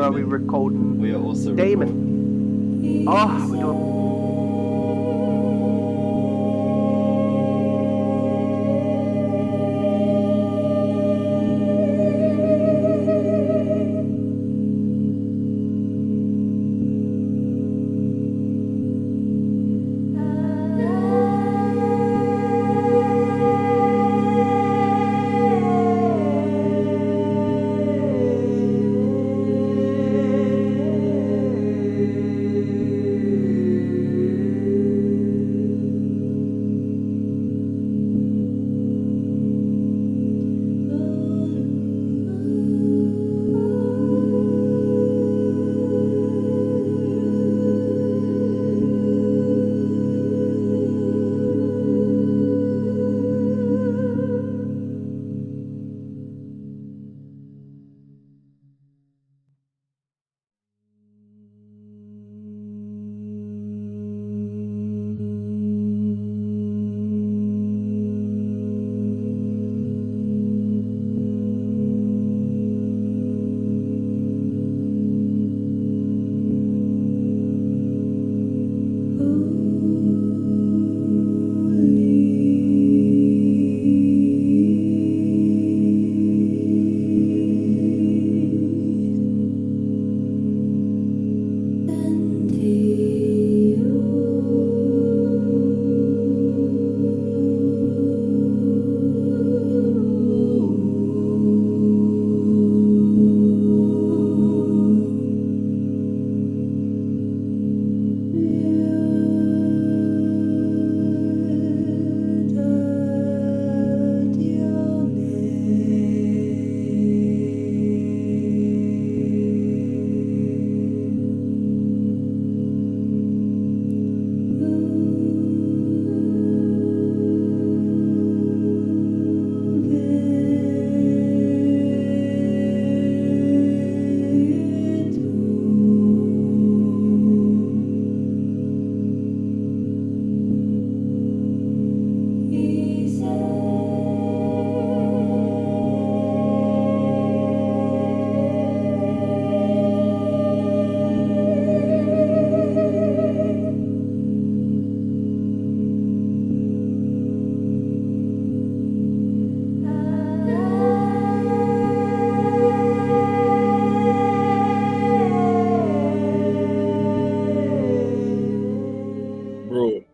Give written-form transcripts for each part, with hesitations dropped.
are we recording? We are also Damon. Oh, we're doing.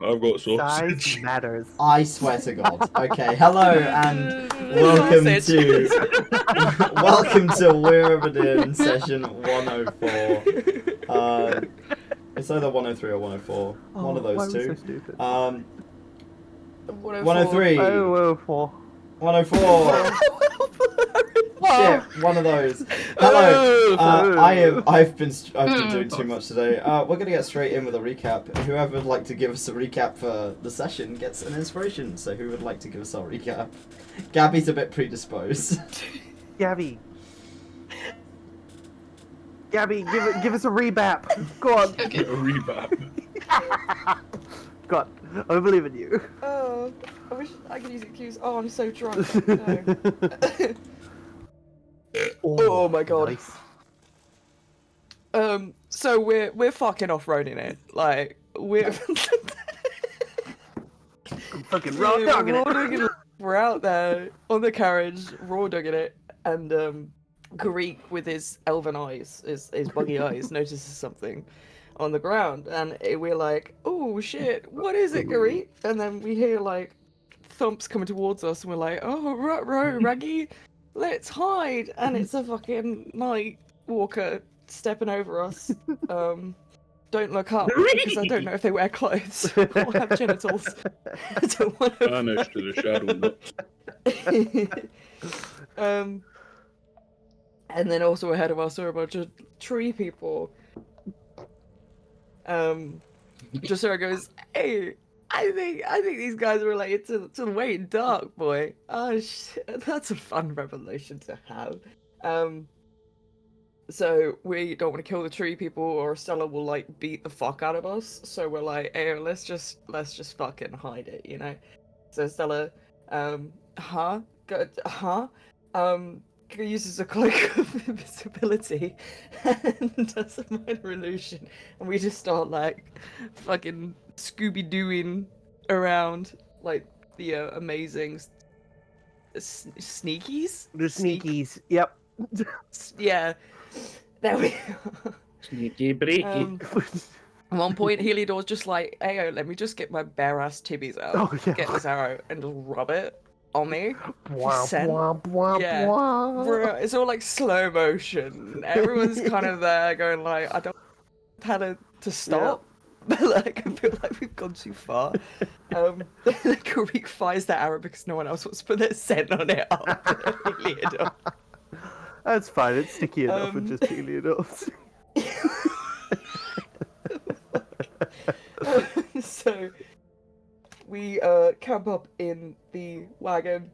I've got Size sausage. matters. I swear to God. Okay, hello and welcome Sausage. to welcome to Weir Adynn session 104. It's either 103 or 104. One of why those are we two. so stupid? 103. Oh, 4. 104. Shit, one of those. Hello. I've been doing too much today. We're gonna get straight in with a recap. Whoever would like to give us a recap for the session gets an inspiration. So who would like to give us our recap? Gabby's a bit predisposed. Gabby, give us a rebap. Go on. Okay. A rebap. Go on. I believe in you. Oh, I wish I could use excuse. Oh, I'm so drunk. No. Oh my god. Nice. So we're fucking off-roading it. Like we're Fucking raw dogging it. We're out there on the carriage, raw dogging it, and Greek with his elven eyes, his buggy eyes, notices something on the ground, and we're like, oh shit, what is it, Greek? And then we hear like thumps coming towards us, and we're like, oh, Raggy, let's hide, and it's a fucking night walker stepping over us. Don't look up because I don't know if they wear clothes or have genitals. I don't want to. Vanish to the shadow. And then also ahead of us are a bunch of tree people. Drosera goes, "Hey, I think these guys are related to the 𝘞𝘭𝘮𝘬 boy. Oh shit, that's a fun revelation to have." So we don't want to kill the tree people, or Stella will like beat the fuck out of us. So we're like, "Hey, let's just fucking hide it," you know. So Stella, huh? Good, huh? uses a cloak of invisibility and does a minor illusion, and we just start like fucking Scooby-Dooing around like the amazing sneakies. The sneakies. Yep. Yeah, there we go. Sneaky breaky. At one point, Heliodor's just like, "Hey, let me just get my bare ass tibbies out, Oh, yeah. get this arrow, and just rub it on me." Wah, Send. wah, wah, Yeah. wah. Bro, it's all like slow motion. Everyone's kind of there going like, I don't know how to stop. But like, I feel like we've gone too far. Karik fires that arrow because no one else wants to put their scent on it after Heliodor. That's fine. It's sticky enough with just Heliodor's. So we camp up in the wagon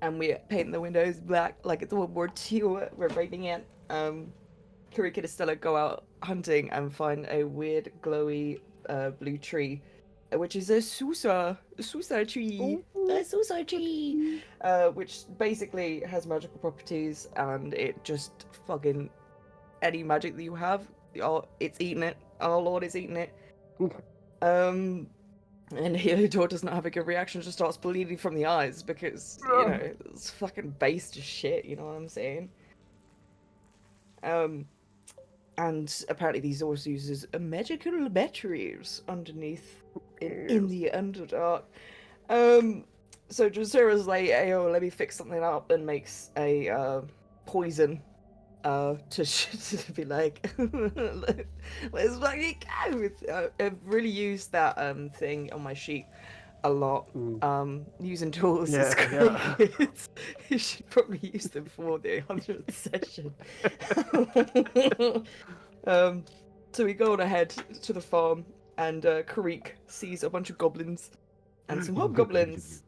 and we paint the windows black like it's World War II. We're raiding it. Karik and Estelar go out hunting and find a weird glowy blue tree, which is a 𝘏𝘓 tree. A 𝘏𝘓 tree, which basically has magical properties, and it just fucking any magic that you have, it's eating it. Our Lord is eating it. And Heliodor does not have a good reaction, just starts bleeding from the eyes because, you know, it's fucking based as shit, you know what I'm saying? And apparently these also uses magical batteries underneath in the Underdark. So Dracera's like, "Hey, yo, let me fix something up," and makes a poison to be like, let's fucking go. I've really used that thing on my sheet a lot. Using tools is great. You should probably use them for the 100th session. So we go on ahead to the farm, and Karik sees a bunch of goblins and some hobgoblins,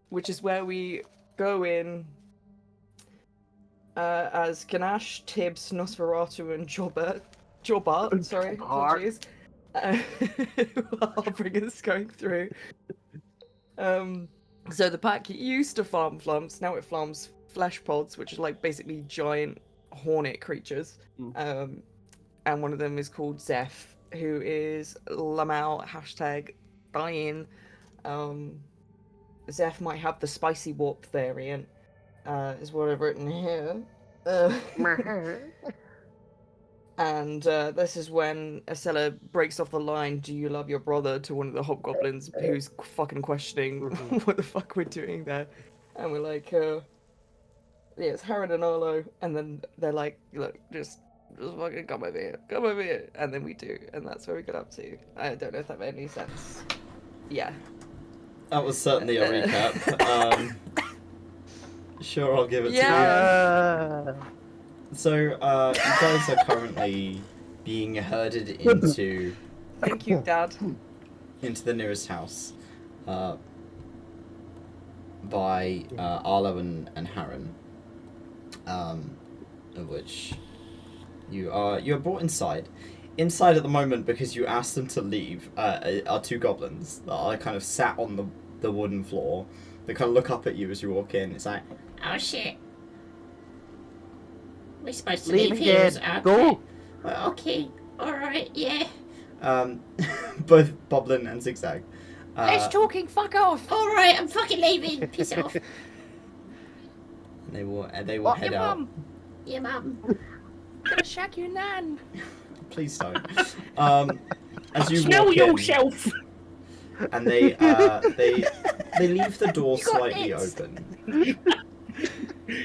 which is where we go in as Ganache, Tibbs, Nosferatu, and Jobart. Sorry, apologies. Harbingers going through. So the pack used to farm flumps, now it farms flesh pods, which is like basically giant hornet creatures. And one of them is called Zeph, who is Lamau #dying. Zeph might have the spicy warp variant, is what I've written here. And this is when Estelar breaks off the line, "Do you love your brother?" to one of the hobgoblins who's fucking questioning what the fuck we're doing there. And we're like, yeah, it's Harren and Arlo. And then they're like, "Look, just fucking come over here. And then we do. And that's where we get up to. I don't know if that made any sense. Yeah. That was certainly a recap. Sure, I'll give it to you. So, you guys are currently being herded into... Thank you, Dad. ...into the nearest house by Arlo and Harren, of which you are brought inside. Inside at the moment, because you asked them to leave, are two goblins that are kind of sat on the wooden floor. They kind of look up at you as you walk in. It's like, "Oh shit. We're supposed to leave here. Go. Well, okay. Alright, yeah. Both Boblin and Zigzag. Less talking, fuck off. Alright, I'm fucking leaving. Piss off. They will head your out. Mum? Your mum. Gonna shag your nan. Please don't. As you Smell walk in, yourself. and they leave the door slightly open.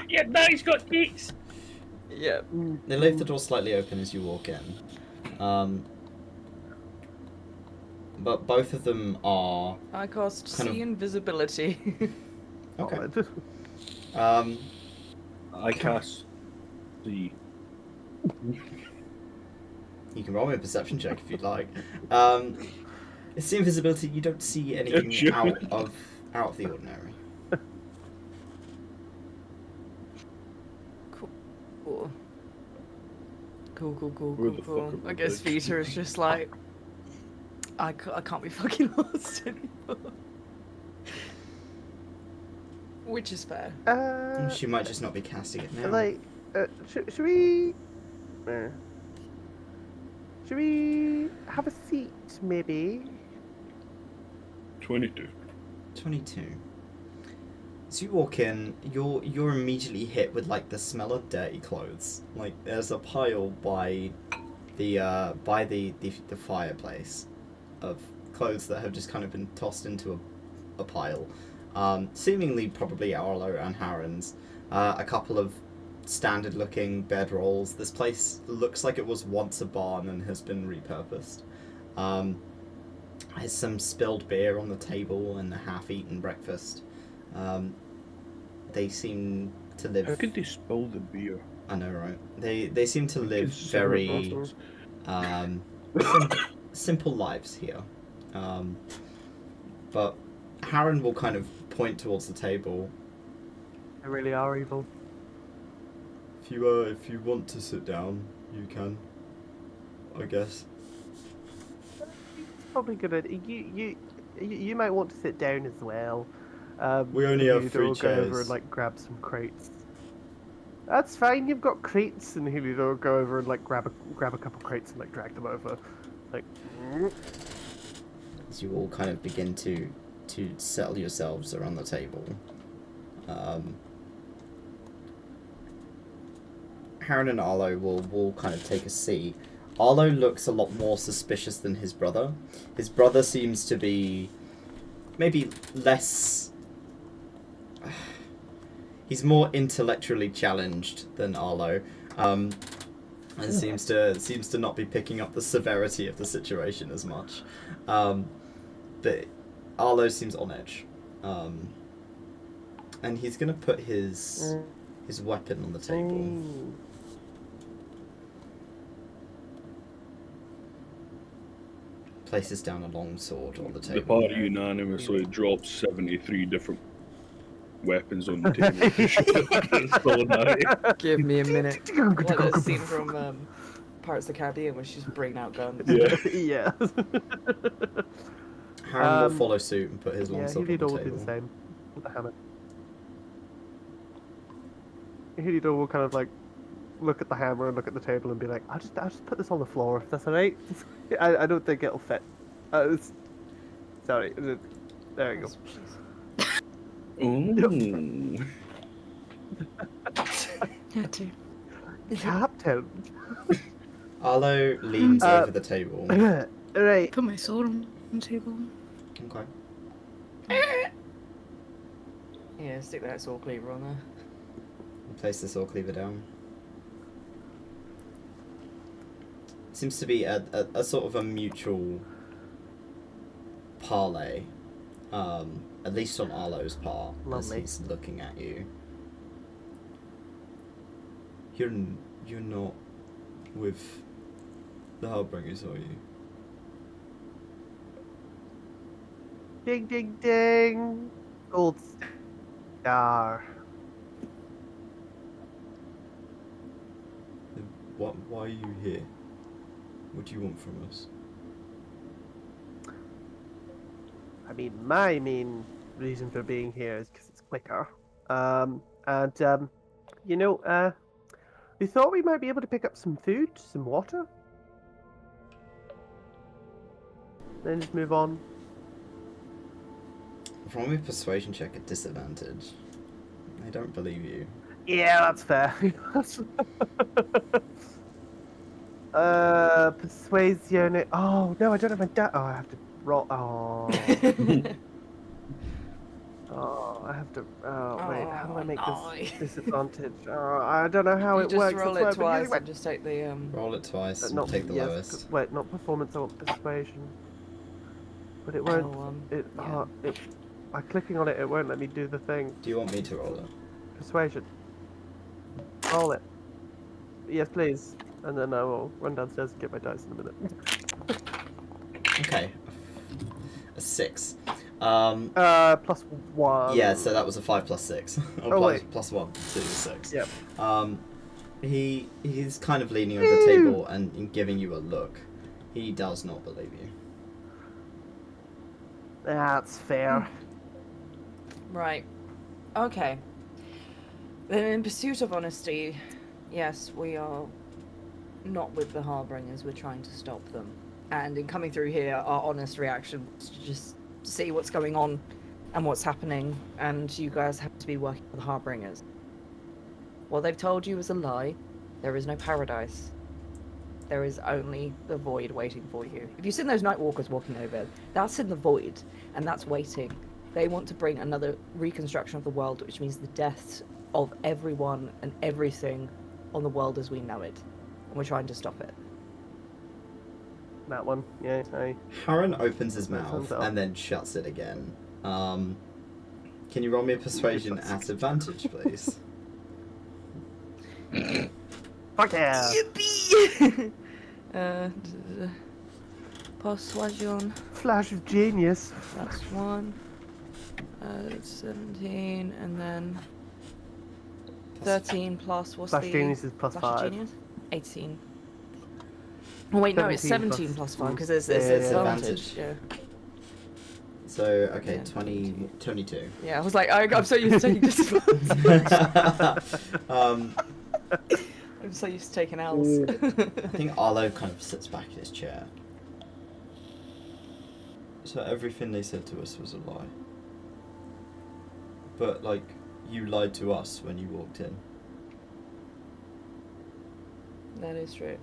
Yeah, no, he's got dicks. Yeah. They leave the door slightly open as you walk in. But both of them are... I cast see invisibility. Okay. I cast the... You can roll me a perception check if you'd like. It's the invisibility. You don't see anything Sure. out of the ordinary. Cool. I guess Vita is just like, I can't be fucking lost anymore. Which is fair. She might just not be casting it now. Like, should we? Should we have a seat, maybe? 22. 22. As you walk in, you're immediately hit with like the smell of dirty clothes. Like there's a pile by the fireplace of clothes that have just kind of been tossed into a pile. Seemingly probably Arlo and Harren's. A couple of standard looking bedrolls. This place looks like it was once a barn and has been repurposed. There's some spilled beer on the table and a half-eaten breakfast. They seem to live... How could they spill the beer? I know, right? They seem to live very simple lives here. But Harren will kind of point towards the table. They really are evil. If you want to sit down, you can. I guess. Probably good. You might want to sit down as well. We only have Hilidor 3 will go over chairs. and like grab some crates. That's fine. You've got crates, and Hilidor will go over and like grab a couple crates and like drag them over. Like. As you all kind of begin to settle yourselves around the table. Harren and Arlo will kind of take a seat. Arlo looks a lot more suspicious than his brother. His brother seems to be maybe less... He's more intellectually challenged than Arlo. And seems to not be picking up the severity of the situation as much. But Arlo seems on edge. And he's going to put his weapon on the table. Places down a long sword on the table. The party unanimously drops 73 different weapons on the table. Give me a minute. Like that scene from Pirates of the Caribbean where she's bringing out guns. Yeah. Yeah. Harren will follow suit and put his long sword on the Hilidor will table. do the same with the hammer. Hilidor will kind of like look at the hammer and look at the table and be like, I'll just put this on the floor if that's alright. I don't think it'll fit. Sorry. There you go. Ooh. Captain. Arlo leans over the table. Right. Put my sword on the table. Okay. Yeah, stick that sword cleaver on there. Place the sword cleaver down. Seems to be a sort of a mutual parley. At least on Arlo's part, Lovely. as he's looking at you. You're not with the Harbingers, are you? Ding ding ding. Gold star. Then why are you here? What do you want from us? I mean, my main reason for being here is because it's quicker. We thought we might be able to pick up some food, some water. Then just move on. From a persuasion check at disadvantage. I don't believe you. Yeah, that's fair. Persuasion. Oh no, I don't have my Oh, I have to roll. Oh. Oh, I have to. Oh wait, how do I make this disadvantage? I don't know how You it just works. roll that's it why I've been twice using and just take the Roll it twice and not take the yes, lowest. Wait, not performance or persuasion. But it won't. yeah. By clicking on it, it won't let me do the thing. Do you want me to roll it? Persuasion. Roll it. Yes, please. And then I will run downstairs and get my dice in a minute. Okay. A 6. +1. Yeah, so that was a 5 plus 6. Or Oh, plus, wait. plus 1, so 6. Yep. He's kind of leaning over the table and giving you a look. He does not believe you. That's fair. Right. Okay. Then in pursuit of honesty, yes, we are not with the Harbingers, we're trying to stop them. And in coming through here, our honest reaction was to just see what's going on and what's happening, and you guys have to be working for the Harbingers. What they've told you is a lie. There is no paradise. There is only the void waiting for you. If you've seen those night walkers walking over, that's in the void, and that's waiting. They want to bring another reconstruction of the world, which means the deaths of everyone and everything on the world as we know it. And we're trying to stop it. That one, yeah. Harren opens his That mouth sounds up. and then shuts it again. Can you roll me a persuasion at advantage, please? Fuck yeah! Yippee! Persuasion. Flash of genius. That's 1. 17, and then 13 plus what's Flash the genius is plus Flash 5. Genius? 18. Oh wait, no, it's 17 plus 5 because there's advantage. Yeah. So, okay, Yeah. 22. Yeah, I was like, I'm so used to taking disadvantage. I'm so used to taking L's. I think Arlo kind of sits back in his chair. So everything they said to us was a lie. But, like, you lied to us when you walked in. That is true.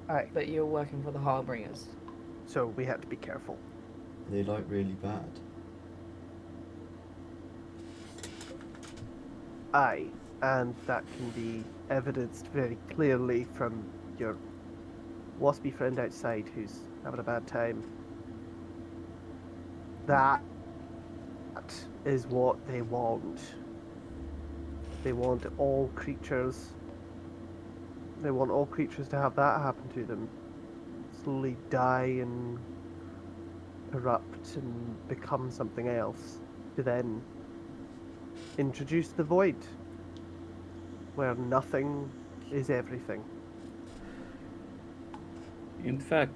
Aye. But you're working for the Harbingers. So we had to be careful. They like really bad. Aye, and that can be evidenced very clearly from your waspy friend outside who's having a bad time. That is what they want. They want all creatures. They want all creatures to have that happen to them. Slowly die and corrupt and become something else. To then introduce the void, where nothing is everything. In fact,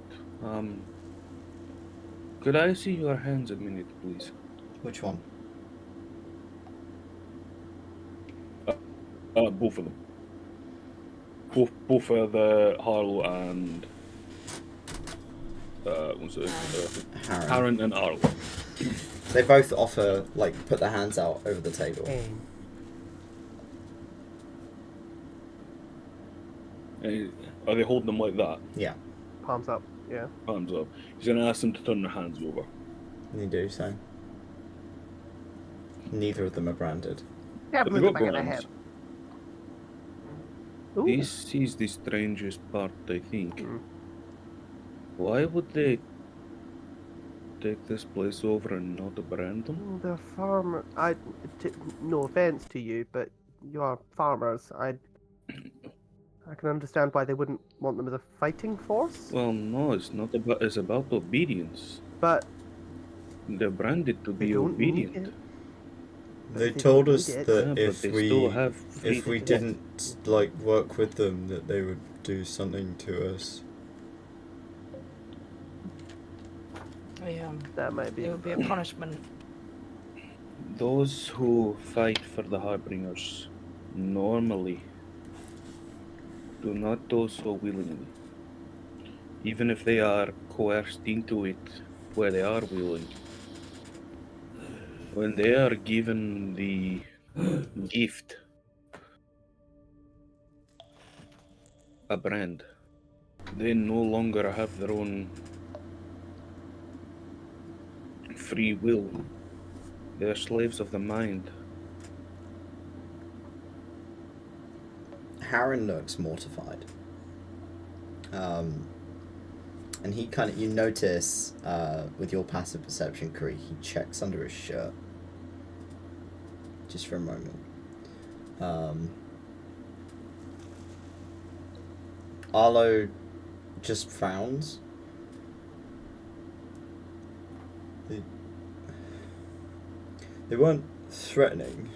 could I see your hands a minute, please? Which one? Both of them. Both the Harlow and what's it? Harren. Harren and Arlo. They both offer, like, put their hands out over the table. Are they holding them like that? Yeah, Palms up, yeah. Hands up. He's gonna ask them to turn their hands over. they do so. Neither of them are branded. Yeah, But blue they the got back of the brands. head. Ooh. This is the strangest part, I think. Mm. Why would they take this place over and not brand them? The farmer. No offense to you, but you are farmers. I can understand why they wouldn't want them as a fighting force. Well, no, it's not about. It's about obedience. But They're branded to they be don't need obedient. it. They They told don't us need it. that Yeah, but if they still have we freedom. didn't like work with them, that they would do something to us. That might be. It would be a punishment. Those who fight for the Harbingers normally do not do so willingly. Even if they are coerced into it where they are willing. When they are given the gift, a brand, they no longer have their own free will. They are slaves of the mind. Harren looks mortified. And he kind of, you notice, with your passive perception, Kree, he checks under his shirt. Just for a moment. Arlo just frowns. They weren't threatening.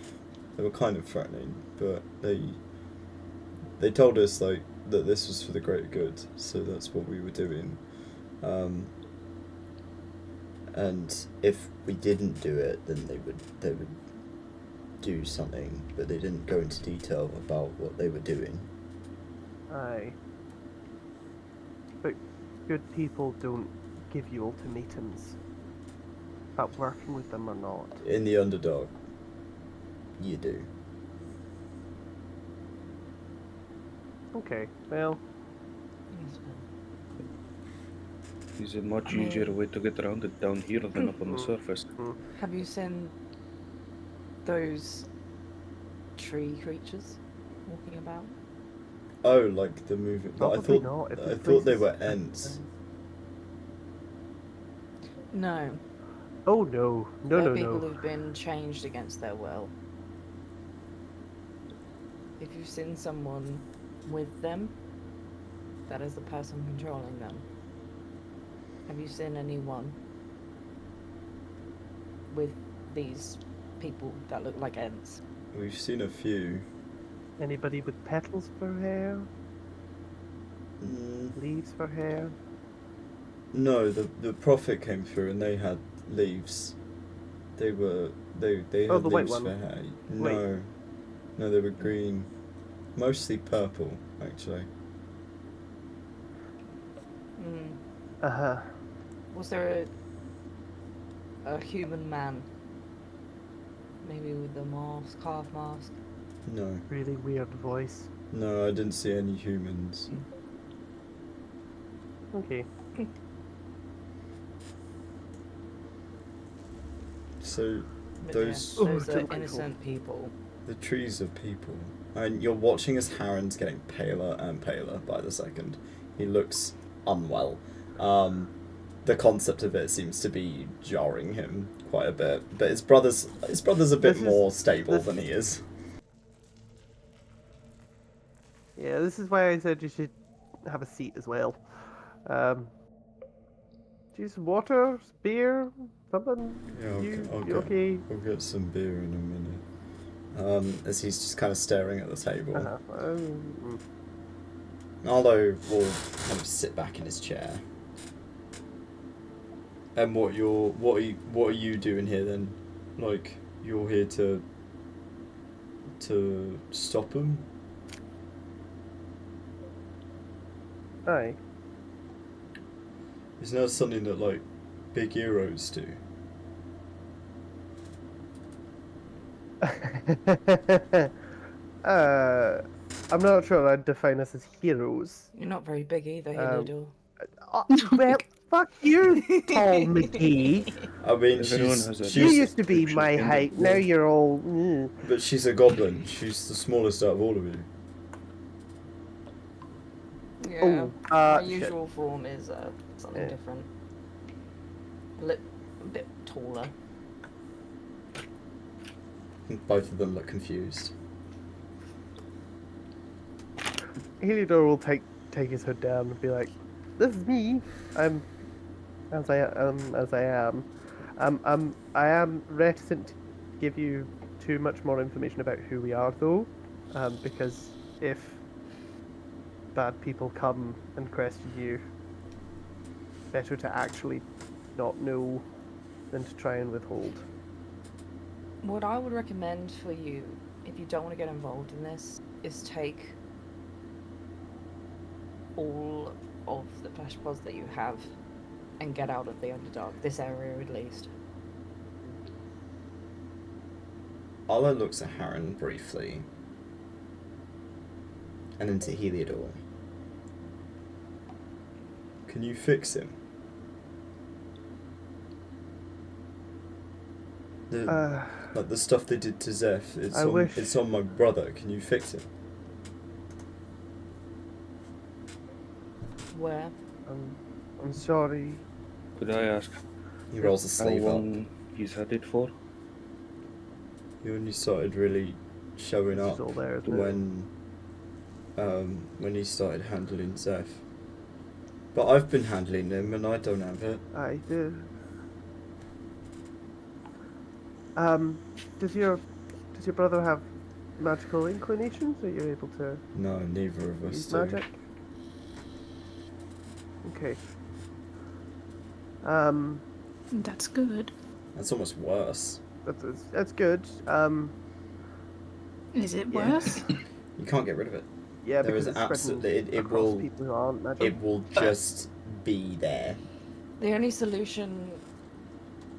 They were kind of threatening, but they told us like that this was for the greater good, so that's what we were doing. And if we didn't do it, then they would do something, but they didn't go into detail about what they were doing. Aye. But good people don't give you ultimatums about working with them or not. In the Underdark, you do. Okay, well, It's a much easier way to get around it down here than up on the surface. Have you seen those tree creatures walking about? Oh, like the movie. Probably not, if I this thought they place were is- ents. No. oh no, no, They're no, people no. who've been changed against their will. If you've seen someone with them, that is the person controlling them. Have you seen anyone with these people that look like ants? We've seen a few. Anybody with petals for hair? Leaves for hair? No, the prophet came through and they had leaves. They had Oh, the white leaves one. for hair. Wait. No, they were green, mostly purple actually. Uh-huh. Was there a human man? Maybe with a mask, half mask? No, Really weird voice. no, I didn't see any humans. Okay. So But those yeah, those Oh, are delightful. innocent people. the trees are people, and you're watching as Harren's getting paler and paler by the second. He looks unwell. The concept of it seems to be jarring him quite a bit, but his brother's a bit This is- more stable this- than he is. Yeah, this is why I said you should have a seat as well. Do you some water, beer, something? Yeah, You okay? I'll get some beer in a minute. As he's just kind of staring at the table. Uh-huh. Arlo will kind of sit back in his chair. And what are you doing here then? Like, you're here to stop him? Aye. Isn't that something that like big heroes do? I'm not sure I'd define us as heroes. You're not very big either, Um, Heliodor. Well, fuck you, tall McGee. I mean, Everyone has a You she's used to be my description in height. the Now world. you're all. but she's a goblin. She's the smallest out of all of you. Yeah. Oh, My shit. usual form is something Yeah. different. A bit taller. Both of them look confused. Heliodor will take his hood down and be like, "This is me. I'm as I am. I am reticent to give you too much more information about who we are, though, because if bad people come and question you, better to actually not know than to try and withhold." What I would recommend for you, if you don't want to get involved in this, is take all of the flesh pods that you have and get out of the Underdark, this area at least. Arlo looks at Harren briefly, and then to Heliodor. Can you fix him? Like the stuff they did to Zeph, it's on my brother. Can you fix him? Where? I'm sorry. Could I ask He rolls a how sleeve up. long he's had it for? He only started really showing This up is all there, isn't it? when he started handling Zeph. But I've been handling him and I don't have it. I do. Does your brother have magical inclinations? Are you able to No, neither of us use do. magic? Okay. That's good. That's almost worse. That's good. Is it Yeah. worse? You can't get rid of it. Yeah, There because is it's spreading it across will people who aren't magic. it will just be there. The only solution.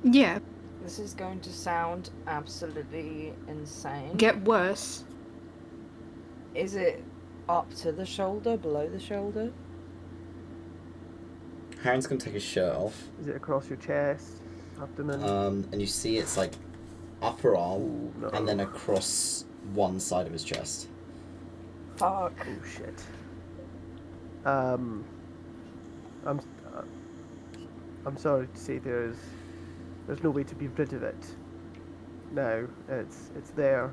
Yeah. This is going to sound absolutely insane. Get worse. Is it up to the shoulder, below the shoulder? Harren's gonna take his shirt off. Is it across your chest, abdomen? And you see it's like upper arm, Ooh, no. and then across one side of his chest. Fuck. Oh shit. I'm sorry to say there's no way to be rid of it. No, it's there.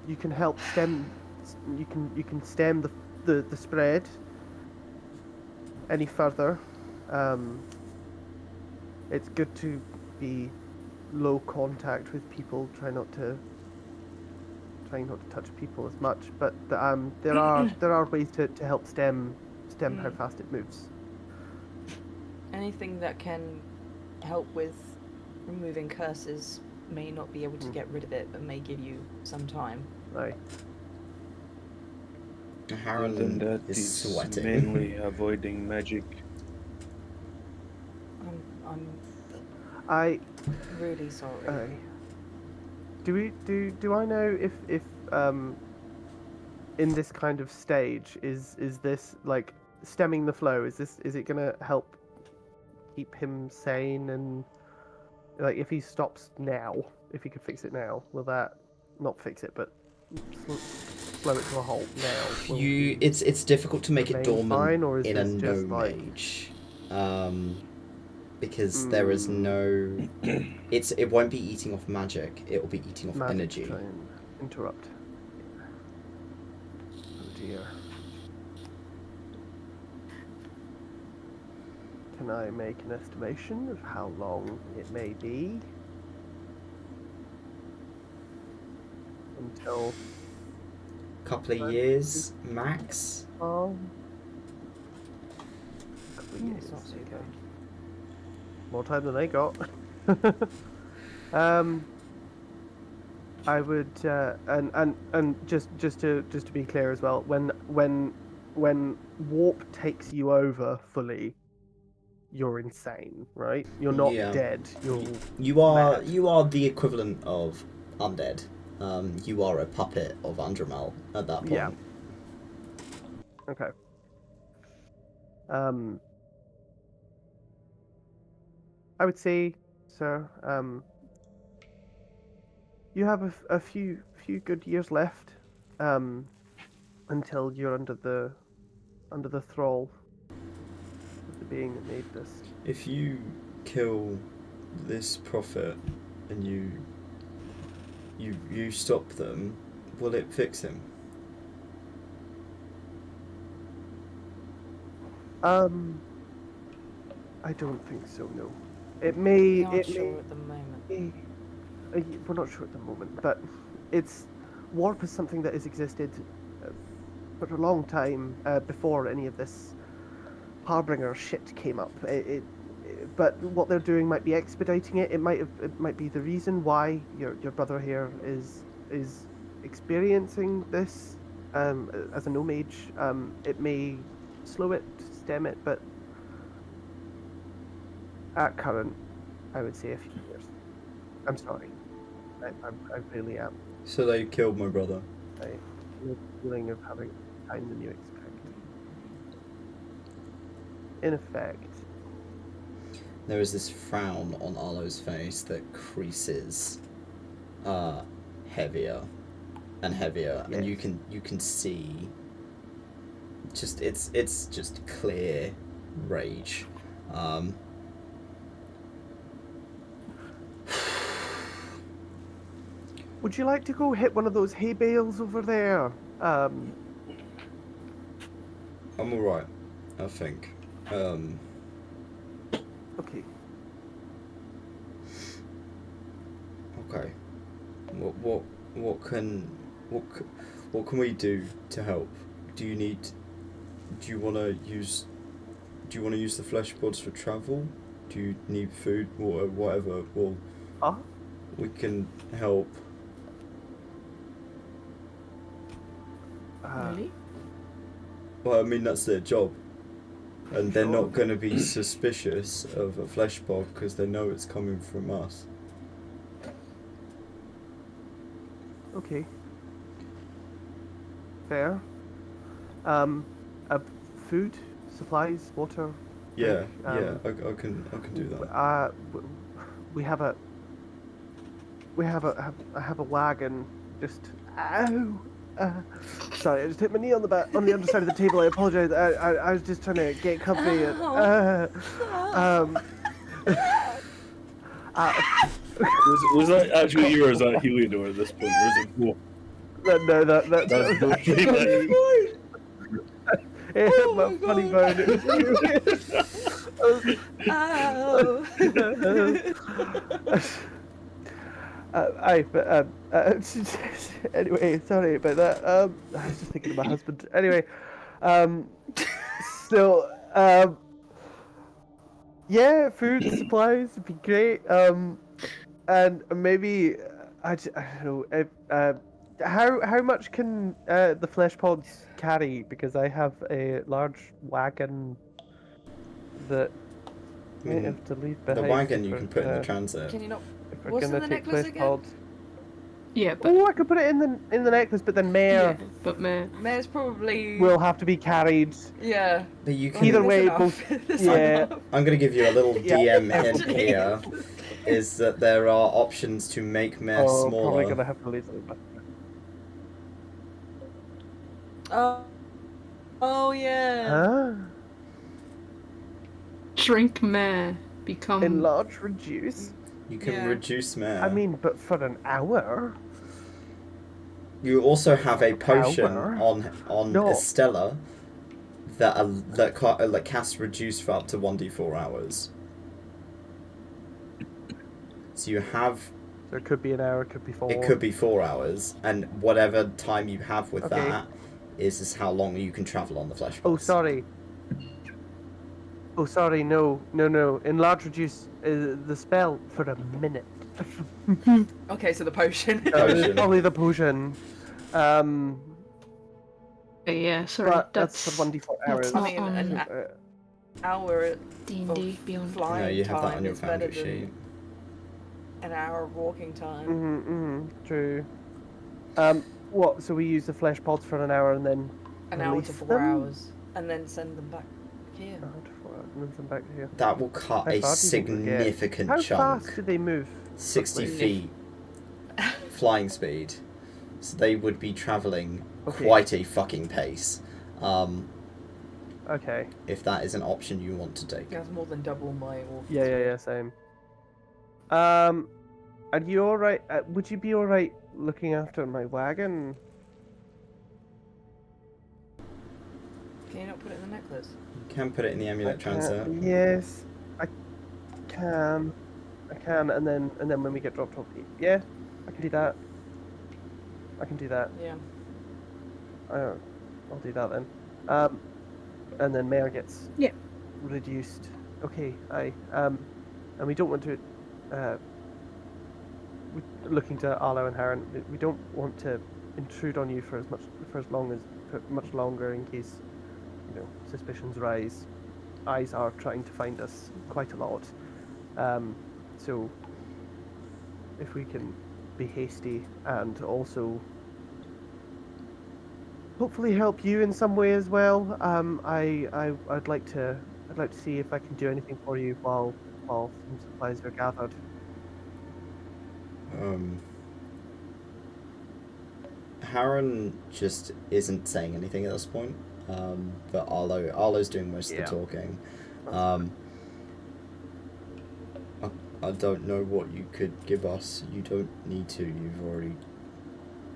You can help stem. You can stem the spread any further. It's good to be low contact with people. Trying not to touch people as much, but there are ways to help stem how fast it moves. Anything that can help with removing curses may not be able to get rid of it, but may give you some time. Right. Harren Other than that, is he's sweating. mainly avoiding magic. I'm I really sorry. do I know if in this kind of stage is this like stemming the flow? Is it gonna help keep him sane, and like if he stops now, if he could fix it now, will that not fix it but slow it to a halt now? Will he It's difficult to make it remain fine, dormant or is in a this no just like mage, because there is no. It won't be eating off magic. It will be eating off magic energy. to try and interrupt? Oh dear. Can I make an estimation of how long it may be until Couple of years max. couple of Yeah, years? it's not so Okay. bad. More time than I got. I would and just to be clear as well, when warp takes you over fully, you're insane, right? You're not Yeah. dead. You're You are mad. the equivalent of undead. You are a puppet of 𝘞𝘭𝘮 at that point. Yeah. Okay. I would say, sir, you have a few good years left, until you're under the thrall of the being that made this. If you kill this prophet and you stop them, will it fix him? I don't think so. No. It may. We aren't It sure may. at the moment. We're not sure at the moment, but it's warp is something that has existed for a long time before any of this Harbinger shit came up. But what they're doing might be expediting it. It might be the reason why your brother here is experiencing this as a no mage. It may slow it, stem it, but at current, I would say a few years. I'm sorry. I really am. So they killed my brother. I no feeling of having time than you expect. In effect, There is this frown on Arlo's face that creases heavier and heavier, and you Yes. can see just it's just clear rage. would you like to go hit one of those hay bales over there? I'm alright, I think. Okay. Okay. What can we do to help? Do you want to use the flesh pods for travel? Do you need food, water, whatever? Well, Huh? we can help. Well, I mean, that's their job. And they're Sure. not going to be suspicious of a flesh pod because they know it's coming from us. Okay. Fair. Food, supplies, water. Yeah, drink, yeah, I can do that. We have a I have a wagon. Just ow. Sorry, I just hit my knee on the underside of the table. I apologize. I was just trying to get comfy. And, Was that actually you, or is that Heliodor at this point? Or is it both? no, that's both. it hit my funny bone. It was you. Anyway, sorry about that. I was just thinking of my husband. Anyway, still, yeah, food supplies would be great. And maybe I don't know. How much can the flesh pods carry? Because I have a large wagon that I I mean, have to leave behind. the wagon you if can we're put in the gonna- transit. Can you not? If we're What's gonna in the take necklace flesh again? pods. Yeah, but Oh, I could put it in the necklace, but then Mare Mayor's probably. will have to be carried. Yeah. But you can. Either That's way, enough. both. That's Yeah. enough. I'm going to give you a little Yeah. DM hint Actually. here. Is that there are options to make Mare Oh, smaller. probably gonna have to leave it. Oh yeah. Huh? shrink mare become. Enlarge, reduce. You can Yeah. reduce Mare. I mean, but for an hour. You also have a potion Hour? on No. Estelar that casts reduce for up to 1d4 hours. So you have. So it could be an hour, it could be 4. It could be 4 hours, and whatever time you have with Okay. that is how long you can travel on the flesh Oh, pods. sorry. Oh, sorry. No. Enlarge, reduce is the spell for a minute. Okay, so the potion. Potion. Probably the potion. Yeah, sorry. But that's for 1d4 hours. that's not I mean, on an hour D&D Beyond. flying No, you have that time on your is better foundry than sheet. an hour of walking time. True. What? So we use the flesh pods for an hour and then An hour release to 4 them? hours, and then send them back here. An hour to 4 hours and then send back to here. That will cut How a far do you think we get? significant How chunk. fast do they move? 60 quickly? feet flying speed. So they would be travelling Okay. quite a fucking pace. Okay. If that is an option you want to take. That's more than double my walking Yeah, same. Are you alright? Would you be alright looking after my wagon? Can you not put it in the necklace? You can put it in the amulet transit. Yes, I can. And then when we get dropped off, yeah, I can do that. Yeah. I'll do that then. And then Mare gets reduced. Okay, and we don't want to. Looking to Arlo and Harren, we don't want to intrude on you for much longer in case suspicions rise. Eyes are trying to find us quite a lot. So if we can be hasty and also hopefully help you in some way as well, I'd like to see if I can do anything for you while some supplies are gathered. Harren just isn't saying anything at this point. But Arlo's doing most of the talking. I don't know what you could give us. You don't need to. You've already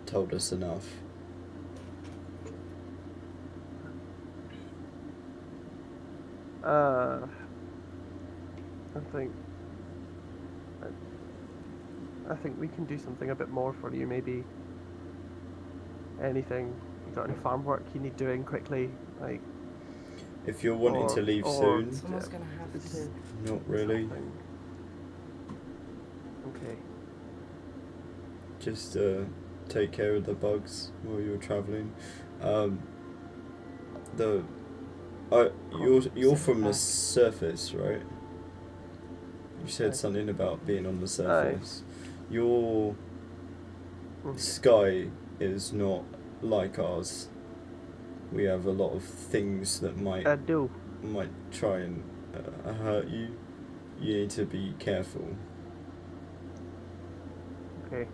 told us enough. I think we can do something a bit more for you. Maybe anything. You got any farm work you need doing quickly? Like, If you're wanting to leave soon, Someone's gonna have to. not really. something. Okay. Just take care of the bugs while you're travelling. You're from the surface, right? You said something about being on the surface. Your sky is not like ours. We have a lot of things that might try and hurt you. You need to be careful. Okay.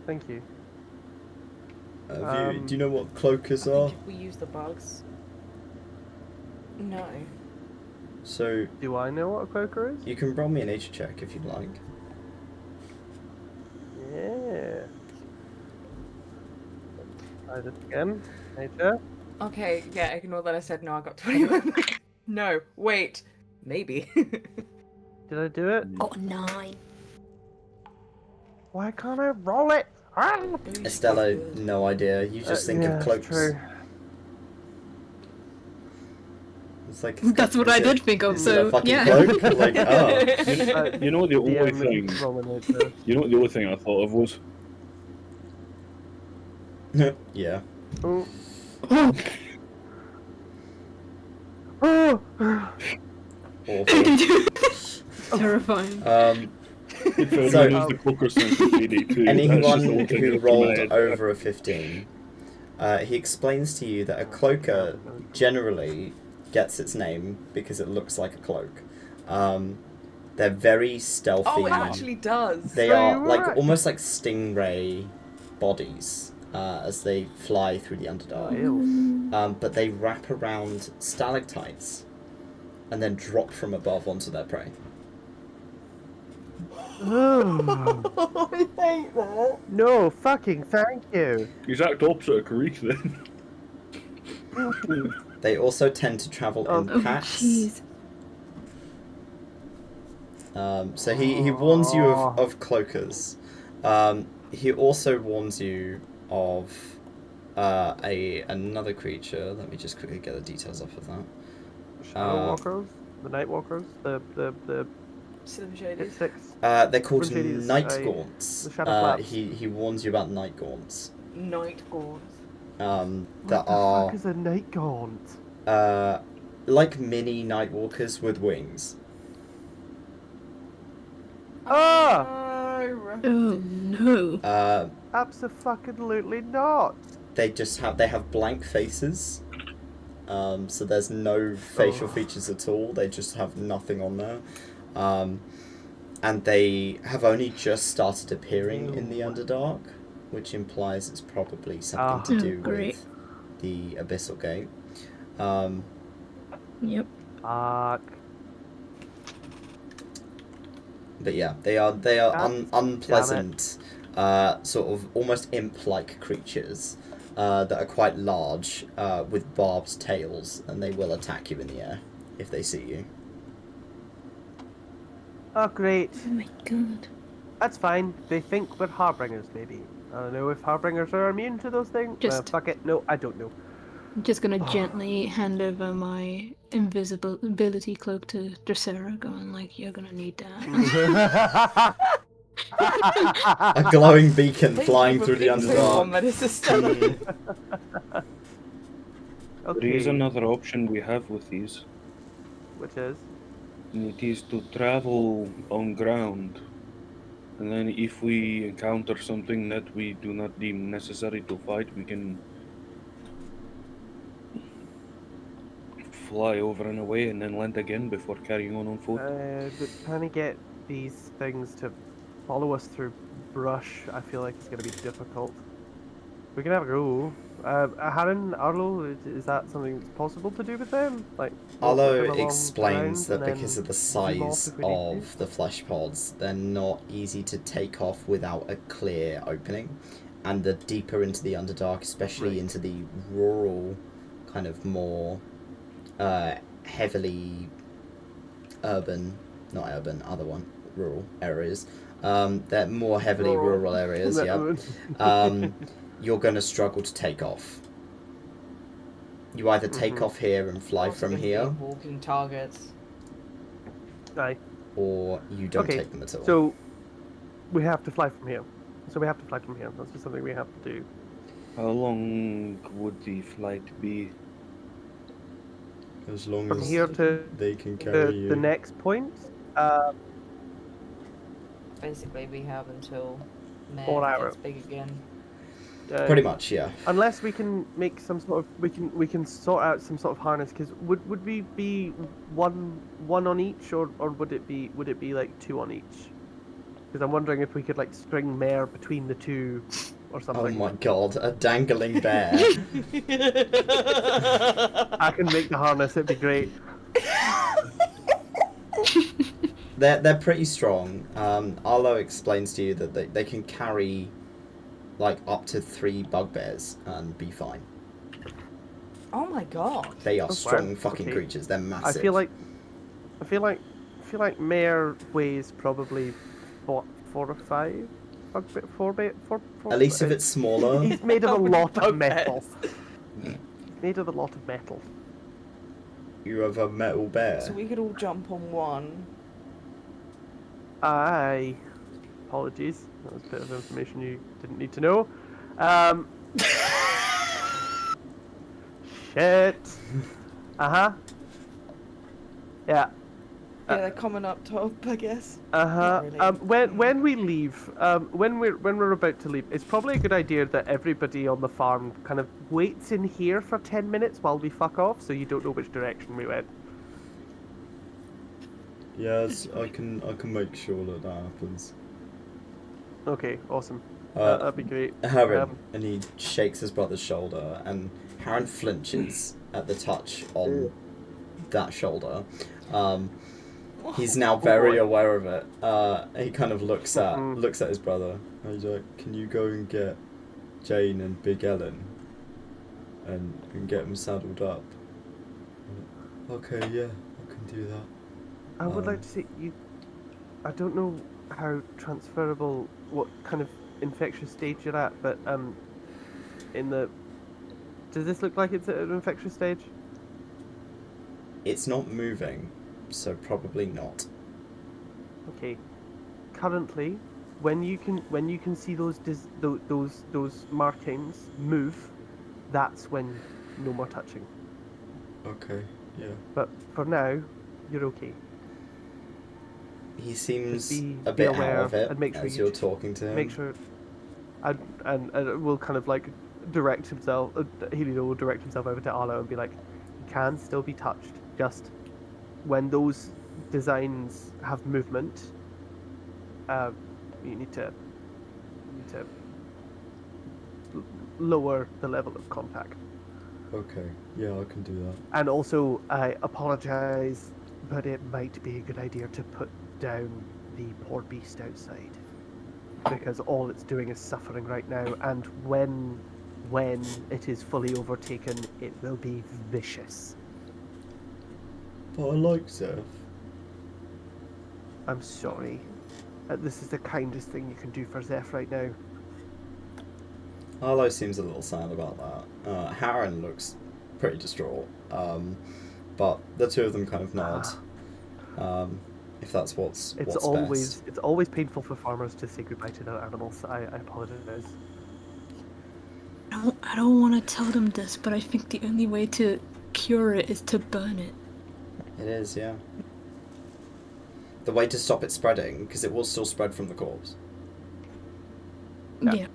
Thank you. Do you know what cloakers I are? think if we use the bugs. No. So Do I know what a cloaker is? you can roll me a nature check if you'd like. Yeah. Try this again. Nature. Okay, yeah, ignore that I said no, I got 21. No, wait. Maybe. Did I do it? Got a 9. Why can't I roll it? Ah! Estella, no idea. You just think yeah, of cloaks. True. It's like That's what I did think of. Is it a So fucking yeah. cloak? Like, oh. You know the only DM thing. roll a nature. You know what the only thing I thought of was. Yeah. Oh. Oh. Awful. Terrifying. So, anyone who rolled over a 15, he explains to you that a cloaker generally gets its name because it looks like a cloak. They're very stealthy. Oh, it actually does. They So are you were like right. almost like stingray bodies as they fly through the Underdark. Ew. But they wrap around stalactites and then drop from above onto their prey. Oh. I hate that. No, fucking thank you. Exact opposite of Karik then. They also tend to travel in Oh packs. jeez. So he warns you of cloakers. He also warns you of another creature. Let me just quickly get the details off of that. Shadow walkers, the night walkers, the Slim shaded. They're called Mercedes, night the gaunts. shadow flaps. He warns you about night gaunts. Night gaunts. That What the are fuck is a night gaunt? like mini night walkers with wings. Ah! Oh no. Abso-fucking-lutely not. They have blank faces. So there's no facial features at all. They just have nothing on there. And they have only just started appearing in the Underdark, which implies it's probably something to do with the Abyssal Gate. Yep. Fuck. But yeah, they are unpleasant, sort of almost imp-like creatures that are quite large, with barbed tails, and they will attack you in the air if they see you. Oh, great. Oh my god. That's fine. They think we're harbingers, maybe. I don't know if harbingers are immune to those things. Just- Fuck it. No, I don't know. I'm just gonna gently hand over my invisibility cloak to 𝘏𝘪𝘏, going like, "You're gonna need that." A glowing beacon flying through the Underdark. There is another option we have with these. Which is? And it is to travel on ground. And then if we encounter something that we do not deem necessary to fight, we can fly over and away and then land again before carrying on foot. But trying to get these things to follow us through brush, I feel like it's going to be difficult. We can have a go. Adynn, Arlo, is that something that's possible to do with them? Like, Arlo walk them along explains the that ground because and of the then zoom off size if we need of the flesh pods, they're not easy to take off without a clear opening. And the deeper into the Underdark, especially into the rural, kind of more heavily urban, not urban, other one, rural areas. They're more heavily rural areas, yeah. You're going to struggle to take off. You either take off here and fly from here, Walking targets. Aye. or you don't take them at all. So, we have to fly from here. So we have to fly from here. That's just something we have to do. How long would the flight be? As long From as here to they can carry you. the next point, Basically, we have until 4 Mare hours. gets big again. Pretty much, yeah. Unless we can make some sort of we can sort out some sort of harness. Because would we be one on each, or would it be like 2 on each? Because I'm wondering if we could like string Mare between the two, or Oh something. my god, a dangling bear. I can make the harness. It'd be great. They're pretty strong. Arlo explains to you that they can carry like up to 3 bugbears and be fine. Oh my god. They are Oh, strong wow. fucking Okay. creatures. They're massive. I feel like Mare weighs probably 4 or 5. Four. At least if it's smaller. He's made of a How many lot of metal. bugbears? Made of a lot of metal. You have a metal bear. So we could all jump on one. Aye. Apologies. That was a bit of information you didn't need to know. Shit. Yeah. Yeah, they're coming up top, I guess. Not really. When we leave, when we're about to leave, it's probably a good idea that everybody on the farm kind of waits in here for 10 minutes while we fuck off, so you don't know which direction we went. Yes, I can make sure that happens. Okay, awesome. That'd be great. Harren, and he shakes his brother's shoulder, and Harren flinches at the touch on that shoulder. He's now very aware of it. He kind of looks at his brother. And he's like, "Can you go and get Jane and Big Ellen, and get them saddled up?" Okay, yeah, I can do that. I would like to see you. I don't know how transferable, what kind of infectious stage you're at, but does this look like it's at an infectious stage? It's not moving, so probably not. Okay. Currently, when you can see those markings move, that's when no more touching. Okay, yeah. But for now, you're okay. He seems Be a bit aware out of it and make sure as you you're talking to him. Make sure, and will kind of like direct himself. Helio will direct himself over to Arlo and be like, "You can still be touched. Just when those designs have movement, you need to lower the level of contact." Okay, yeah, I can do that. And also, I apologize, but it might be a good idea to put down the poor beast outside, because all it's doing is suffering right now, and when it is fully overtaken, it will be vicious. But I like Zeph. I'm sorry. This is the kindest thing you can do for Zeph right now. Arlo seems a little sad about that. Harren looks pretty distraught. But the two of them kind of nod. If that's what's It's always painful for farmers to say goodbye to their animals. I apologize. I don't want to tell them this, but I think the only way to cure it is to burn it. It is, yeah. The way to stop it spreading, because it will still spread from the corpse. Yeah.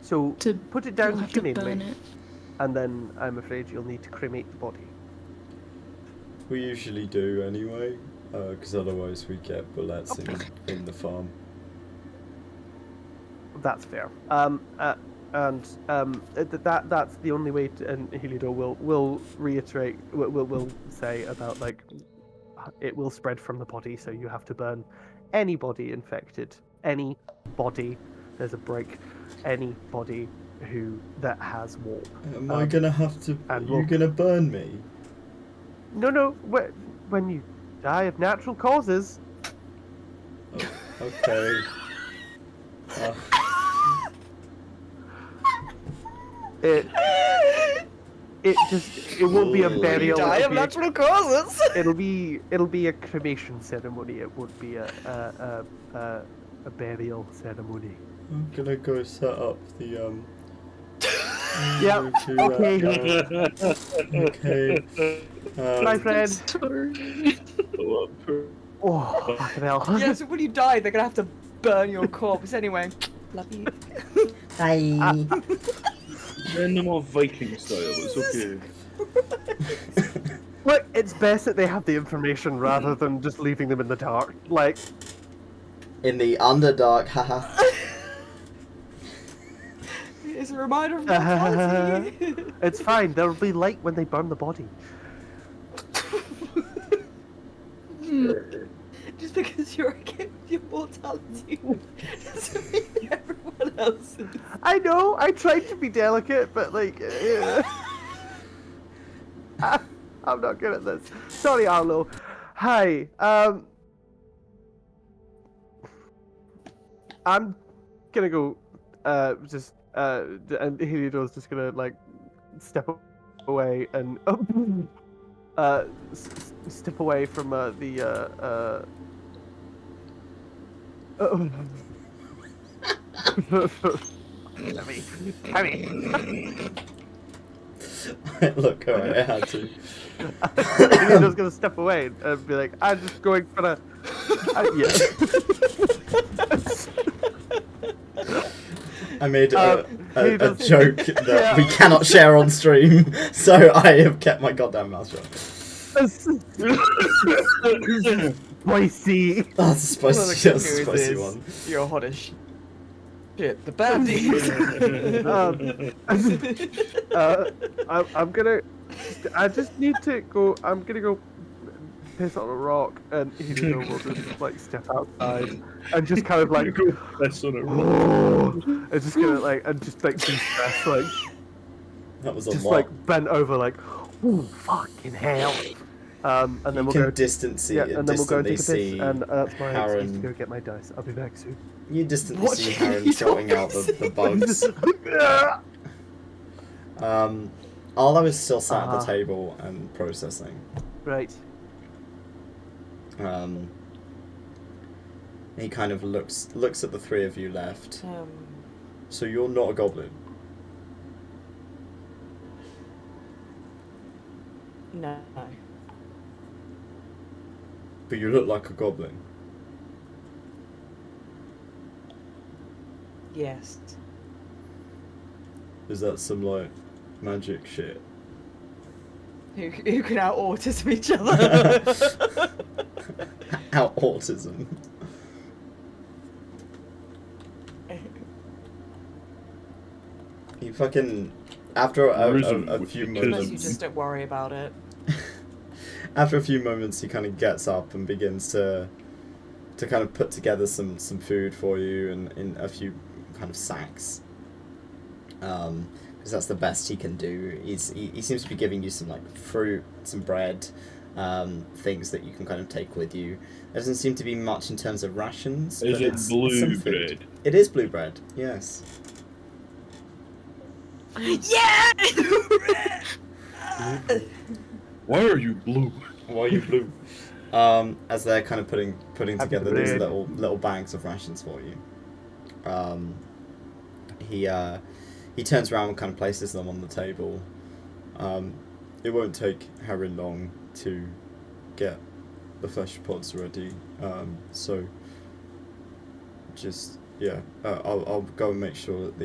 So To put it down you'll have to burn humanely, it. and then I'm afraid you'll need to cremate the body. We usually do anyway, because otherwise we get bullets in the farm. That's fair. That's the only way to, and Heliodor will reiterate, will say about like it will spread from the body, so you have to burn any body infected, any body. There's a break. Any body that has warp. Am I gonna have to? and You're we'll- gonna burn me? No. When you die of natural causes. Oh, okay. It won't be a burial. Die it'll of be a- natural causes! It'll be a cremation ceremony. It won't be a burial ceremony. I'm gonna go set up the Yeah. Okay. Okay. Bye, friend. Sorry. Oh, fucking hell. Yeah, so when you die, they're gonna have to burn your corpse anyway. Love you. Bye. Then I'm all Viking style, it's okay. Look, it's best that they have the information rather than just leaving them in the dark. Like, In the Underdark, haha. It's a reminder of mortality. it's fine. There'll be light when they burn the body. Just because you're okay with your mortality doesn't mean everyone else is. I know. I tried to be delicate, but like, I'm not good at this. Sorry, Arlo. Hi. I'm gonna go. And Heliodore's just gonna like step away and step away from the Look, alright, I had to. Heliodore's gonna step away and be like, I'm just going for a. I made a does- joke that we cannot share on stream, so I have kept my goddamn mouth shut. Spicy. That's a One of the spicy, good that's a news spicy is one. You're hot as shit. The bad news. I'm gonna. I just need to go. I'm gonna go piss on a rock, and Helio will just like step outside and just kind of like. That's on it. And just gonna like and just like de-stress, like That was a just lot. like bent over, like, oh fucking hell. And then You we'll can go. distantly, Yeah, and then we'll go and take a distantly piss, see and that's my excuse to Harren. go get my dice. I'll be back soon. You distantly What? see You Harren don't sorting out the bugs. Arlo is still sat at the Uh-huh. table and processing. Right. He kind of looks at the three of you left. Um, So you're not a goblin. no. But you look like a goblin. Yes. Is that some like magic shit? Who can out autism each other? Out autism. You fucking after Risen a with few the Unless you moments. just don't worry about it. After a few moments, he kind of gets up and begins to kind of put together some food for you and in a few kind of sacks. Because that's the best he can do. He seems to be giving you some like fruit, some bread, things that you can kind of take with you. There doesn't seem to be much in terms of rations. Is but it it's blue some food. bread? It is blue bread. Yes. Yeah! Why are you blue? Why are you blue? As they're kind of putting together these bread. little bags of rations for you. He turns around and kind of places them on the table. It won't take Harry long to get the flesh pods ready. So just I'll go and make sure that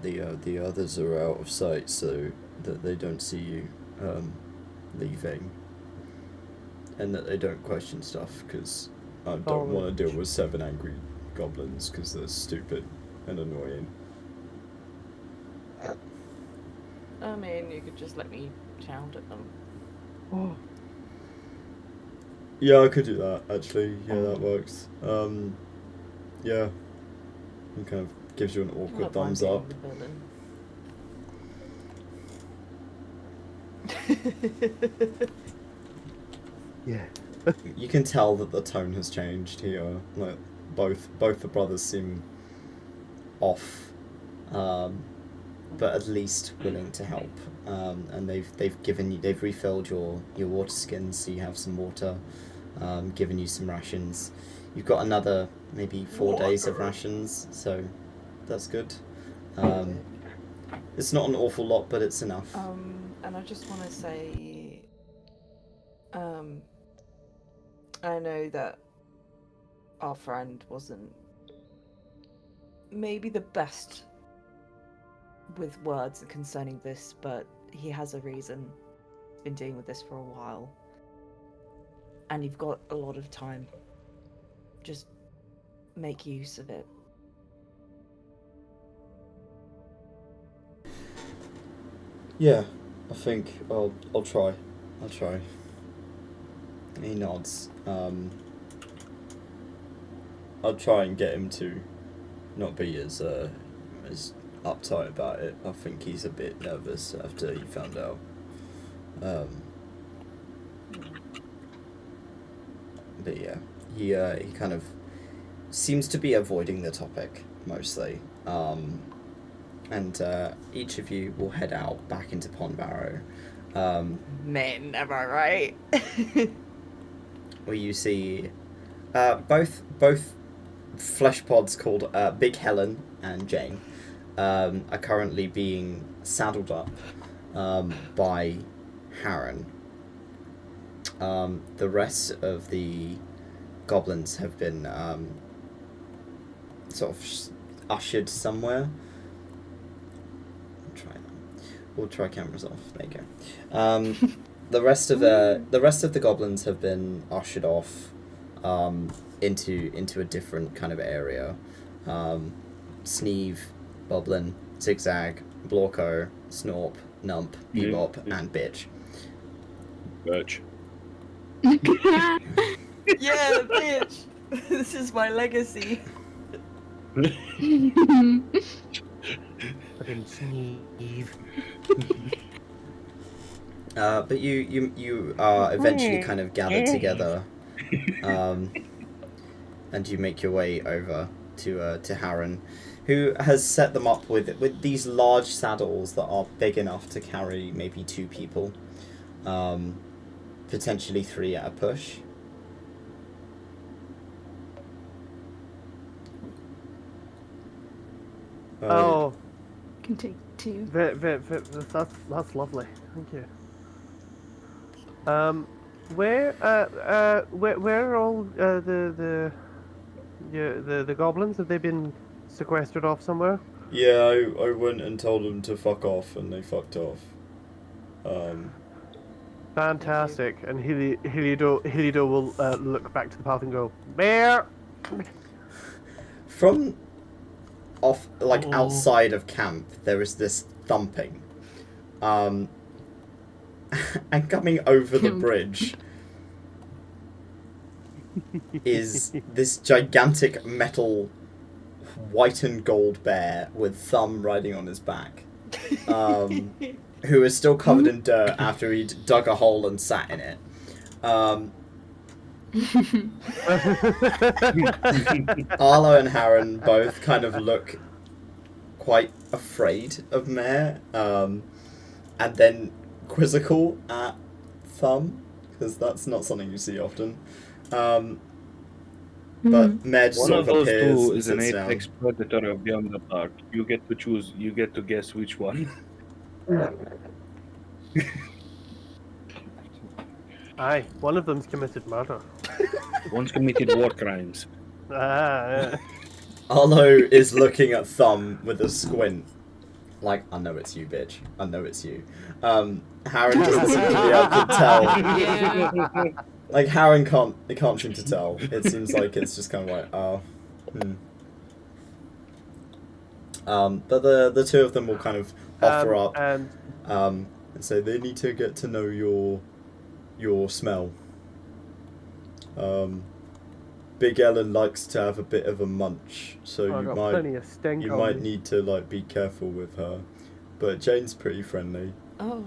the others are out of sight so that they don't see you leaving, and that they don't question stuff, because I don't want to deal with 7 angry goblins because they're stupid and annoying. I mean, you could just let me shout at them. Oh. Yeah, I could do that actually. Yeah, that works. Yeah, he kind of gives you an awkward thumbs up. Yeah. You can tell that the tone has changed here. Like both the brothers seem off, but at least willing to help. And they've refilled your water skins, so you have some water. Given you some rations. You've got another maybe 4 days of rations, so that's good. It's not an awful lot, but it's enough. And I just want to say, I know that our friend wasn't maybe the best with words concerning this, but he has a reason. He's been dealing with this for a while. And you've got a lot of time. Just make use of it. Yeah, I think I'll try. I'll try. He nods. I'll try and get him to not be as uptight about it. I think he's a bit nervous after he found out. But yeah, he kind of seems to be avoiding the topic mostly. And each of you will head out back into 𝘏𝘪𝘨. Men, am I right? Where you see both flesh pods called Big Helen and Jane are currently being saddled up by Harren. The rest of the goblins have been sort of ushered somewhere. We'll try cameras off. There you go. The rest of the goblins have been ushered off into a different kind of area. Sneeve, Boblin, Zigzag, Blorko, Snorp, Nump, Bebop, and Bitch. Bitch. Yeah, bitch! This is my legacy. Fucking Sneeve. But you are eventually kind of gathered together, and you make your way over to Harren, who has set them up with these large saddles that are big enough to carry maybe 2 people, potentially 3 at a push. Oh, Can take 2. that's lovely. Thank you. Where are all the goblins? Have they been sequestered off somewhere? Yeah, I went and told them to fuck off, and they fucked off. Fantastic. And Helido will look back to the path and go, Bear! From off, like, outside of camp, there is this thumping. And coming over the bridge is this gigantic metal white and gold bear with Thumb riding on his back, who is still covered in dirt after he'd dug a hole and sat in it. Arlo and Harren both kind of look quite afraid of Mare, and then quizzical at Thumb, because that's not something you see often. But Mare just One sort of of those appears two and is an sits down. apex predator of the Underdark. You get to choose. You get to guess which one. Aye, one of them's committed murder. One's committed war crimes. Yeah. Arlo is looking at Thumb with a squint. Like, I know it's you, bitch. I know it's you. Harren doesn't seem to be able to tell. Yeah. Like, Harren can't seem to tell. It seems like it's just kind of like, oh, but the 2 of them will kind of offer up And say they need to get to know your smell. Big Ellen likes to have a bit of a munch, so I've got plenty of stink you on might me. need to, like, be careful with her. But Jane's pretty friendly. Oh,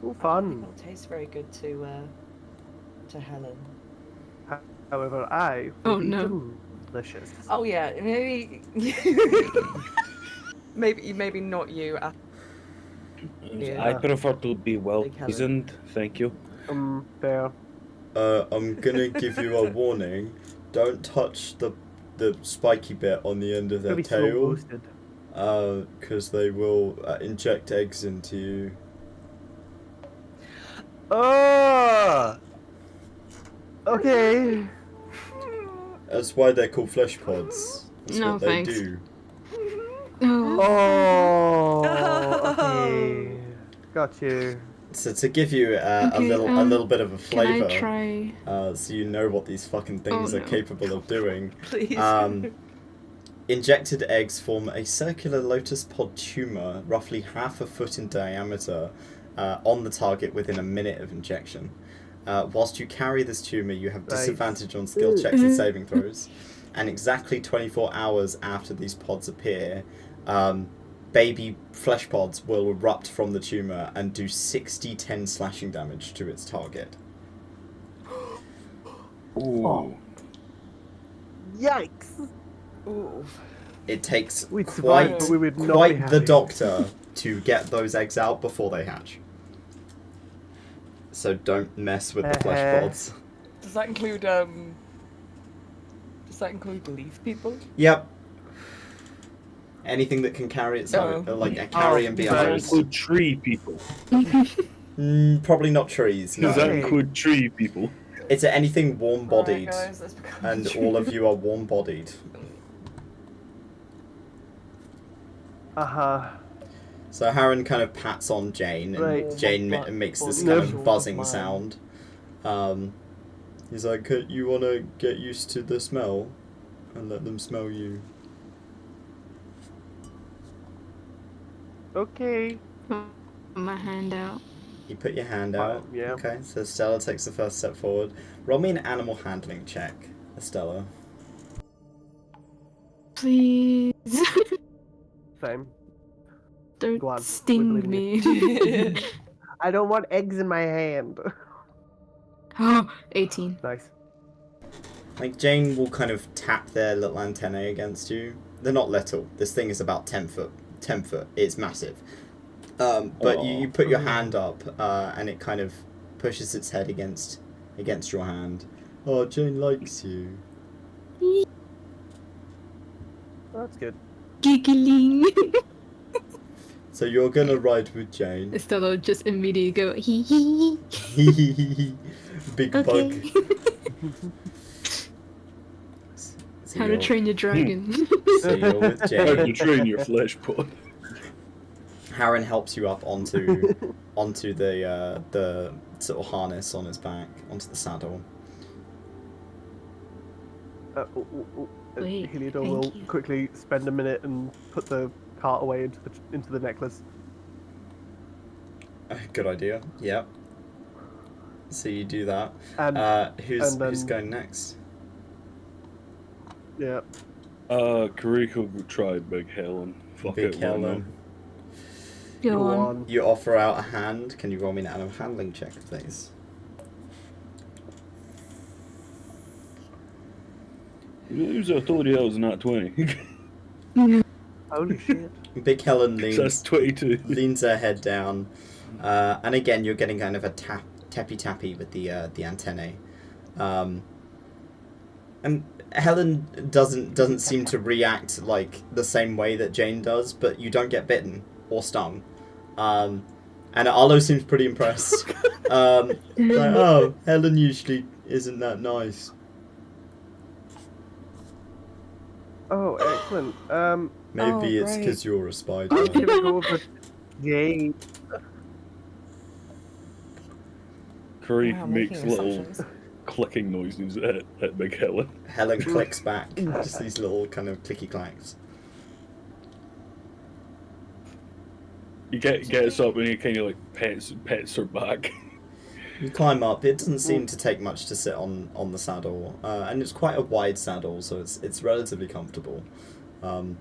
Ooh, fun. it tastes very good to Helen. However, I Oh, would be no. delicious. Oh yeah, maybe, maybe not you. Yeah. I prefer to be well Big Helen. seasoned. Thank you. Fair. I'm gonna give you a warning. Don't touch the the spiky bit on the end of their Gonna be slow tail, roasted. because they will inject eggs into you. Oh! Okay. That's why they're called flesh pods. That's No, what they thanks. do. Oh. Oh, okay. Got you. So to give you a Okay, little bit of a Can I flavour, try? so you know what these fucking things Oh, are no. capable of doing. Please. Injected eggs form a circular lotus pod tumour, roughly ½ a foot in diameter, on the target within a minute of injection. Whilst you carry this tumour, you have Right. disadvantage on skill checks and saving throws. And exactly 24 hours after these pods appear, baby flesh pods will erupt from the tumour and do 60-10 slashing damage to its target. Ooh. Yikes! Ooh. It takes We'd survive, quite, but we would not be quite the happy. doctor to get those eggs out before they hatch. So don't mess with the flesh pods. Does that include leaf people? Yep. Anything that can carry its own, like a carry and be Does that others. include tree people? Probably not trees. No. Does that include tree people? It's anything warm-bodied, Alright, guys, let's become and tree. all of you are warm-bodied. Uh-huh. So Harren kind of pats on Jane, and Right. Jane makes this No. kind of buzzing sound. He's like, you want to get used to the smell, and let them smell you. Okay. Put my hand out. You put your hand out. Yeah. Okay, so Stella takes the first step forward. Roll me an animal handling check, Estella. Please. Same. Don't Go on, sting wiggling me. I don't want eggs in my hand. Oh, 18. Nice. Like, Jane will kind of tap their little antennae against you. They're not little. This thing is about 10 foot. 10 foot. It's massive. But you put your hand up, and it kind of pushes its head against your hand. Oh, Jane likes you. That's good. Giggling. So you're gonna ride with Jane. Estella just immediately go hee hee. Big Okay. bug. So How to Train Your Dragon. So you're with How Jane. to train your flesh pod. Harren helps you up onto the sort of harness on his back, onto the saddle. Wait, Heliodor thank will you. quickly spend a minute and put the cart away into the necklace. Good idea. Yep. So you do that. And Who's and then- going next? yeah. Kariko will try Big Helen. Fuck Big it, why not? Helen. Go on. You offer out a hand. Can you roll me an animal handling check, please? It was 30 hours, not 20. Holy shit. Big Helen That's 22. leans her head down, and again you're getting kind of a tappy with the antennae, and Helen doesn't seem to react like the same way that Jane does, but you don't get bitten or stung, and Arlo seems pretty impressed. Like, oh, Helen usually isn't that nice. Oh, excellent. Maybe it's great. because you're a spider. I'm gonna go over Jane. Curry Wow, makes making little assumptions. clicking noises at Big Helen. Helen clicks back, just these little kind of clicky clacks. You gets up and he kind of like pets her back. You climb up. It doesn't seem to take much to sit on the saddle, and it's quite a wide saddle, so it's relatively comfortable. And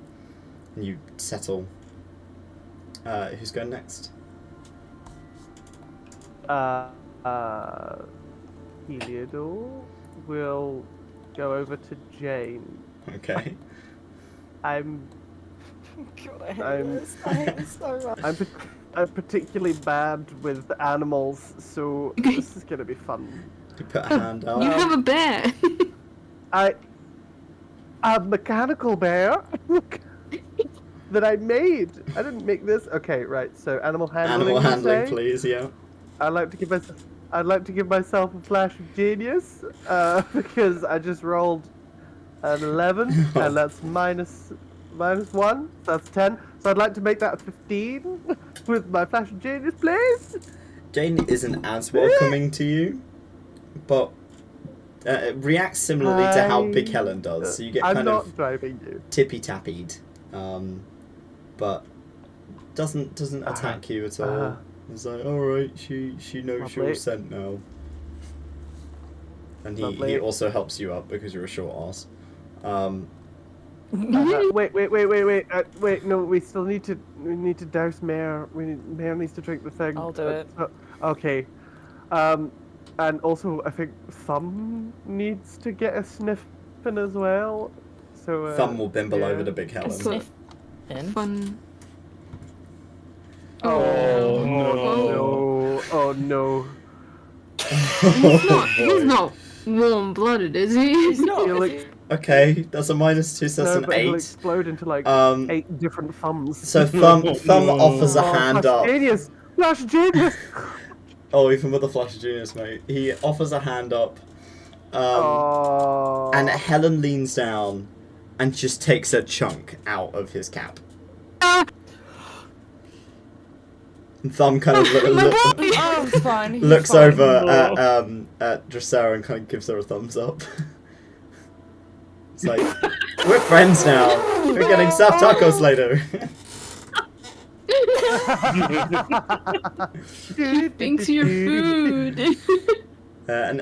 you settle. Who's going next? Heliodor will go over to Jane. Okay. I'm God, I hate I'm- this. I hate this so much. I'm particularly bad with animals, so this is gonna be fun. You put a hand You out. have a bear. I a mechanical bear that I made. I didn't make this. Okay, right. So animal handling. Animal you handling, say? please. Yeah. I'd like to give myself a flash of genius because I just rolled an 11, and that's minus 1. That's 10. So I'd like to make that 15 with my flash of genius, please. Jane isn't as welcoming to you, but it reacts similarly to how Big Helen does. So you get I'm kind not of driving you. tippy-tappied, but doesn't attack you at all. It's like, all right, she knows your scent now, and he also helps you up because you're a short ass. Wait. Wait. No, we need to douse 𝘏𝘁. 𝘏𝘁 needs to drink the thing. I'll do it. Okay. And also I think Thumb needs to get a sniff in as well. So Thumb will bimble over to Big Helen. Sniff. Fun. Oh no. Oh no. He's not warm-blooded, is he? He's not. He'll Is he? Okay, that's a -2, so that's No, an but he'll 8. explode into like 8 different thumbs. So Thumb offers a hand Flash up. Genius! Flash Genius! Oh, even with a flash of genius, mate. He offers a hand up. And Helen leans down and just takes a chunk out of his cap. And Thumb kind of Oh, it's fine. He's looks fine. over at 𝘧𝘪 and kind of gives her a thumbs up. It's like, we're friends now. We're getting stuffed tacos later. Thanks for your food. And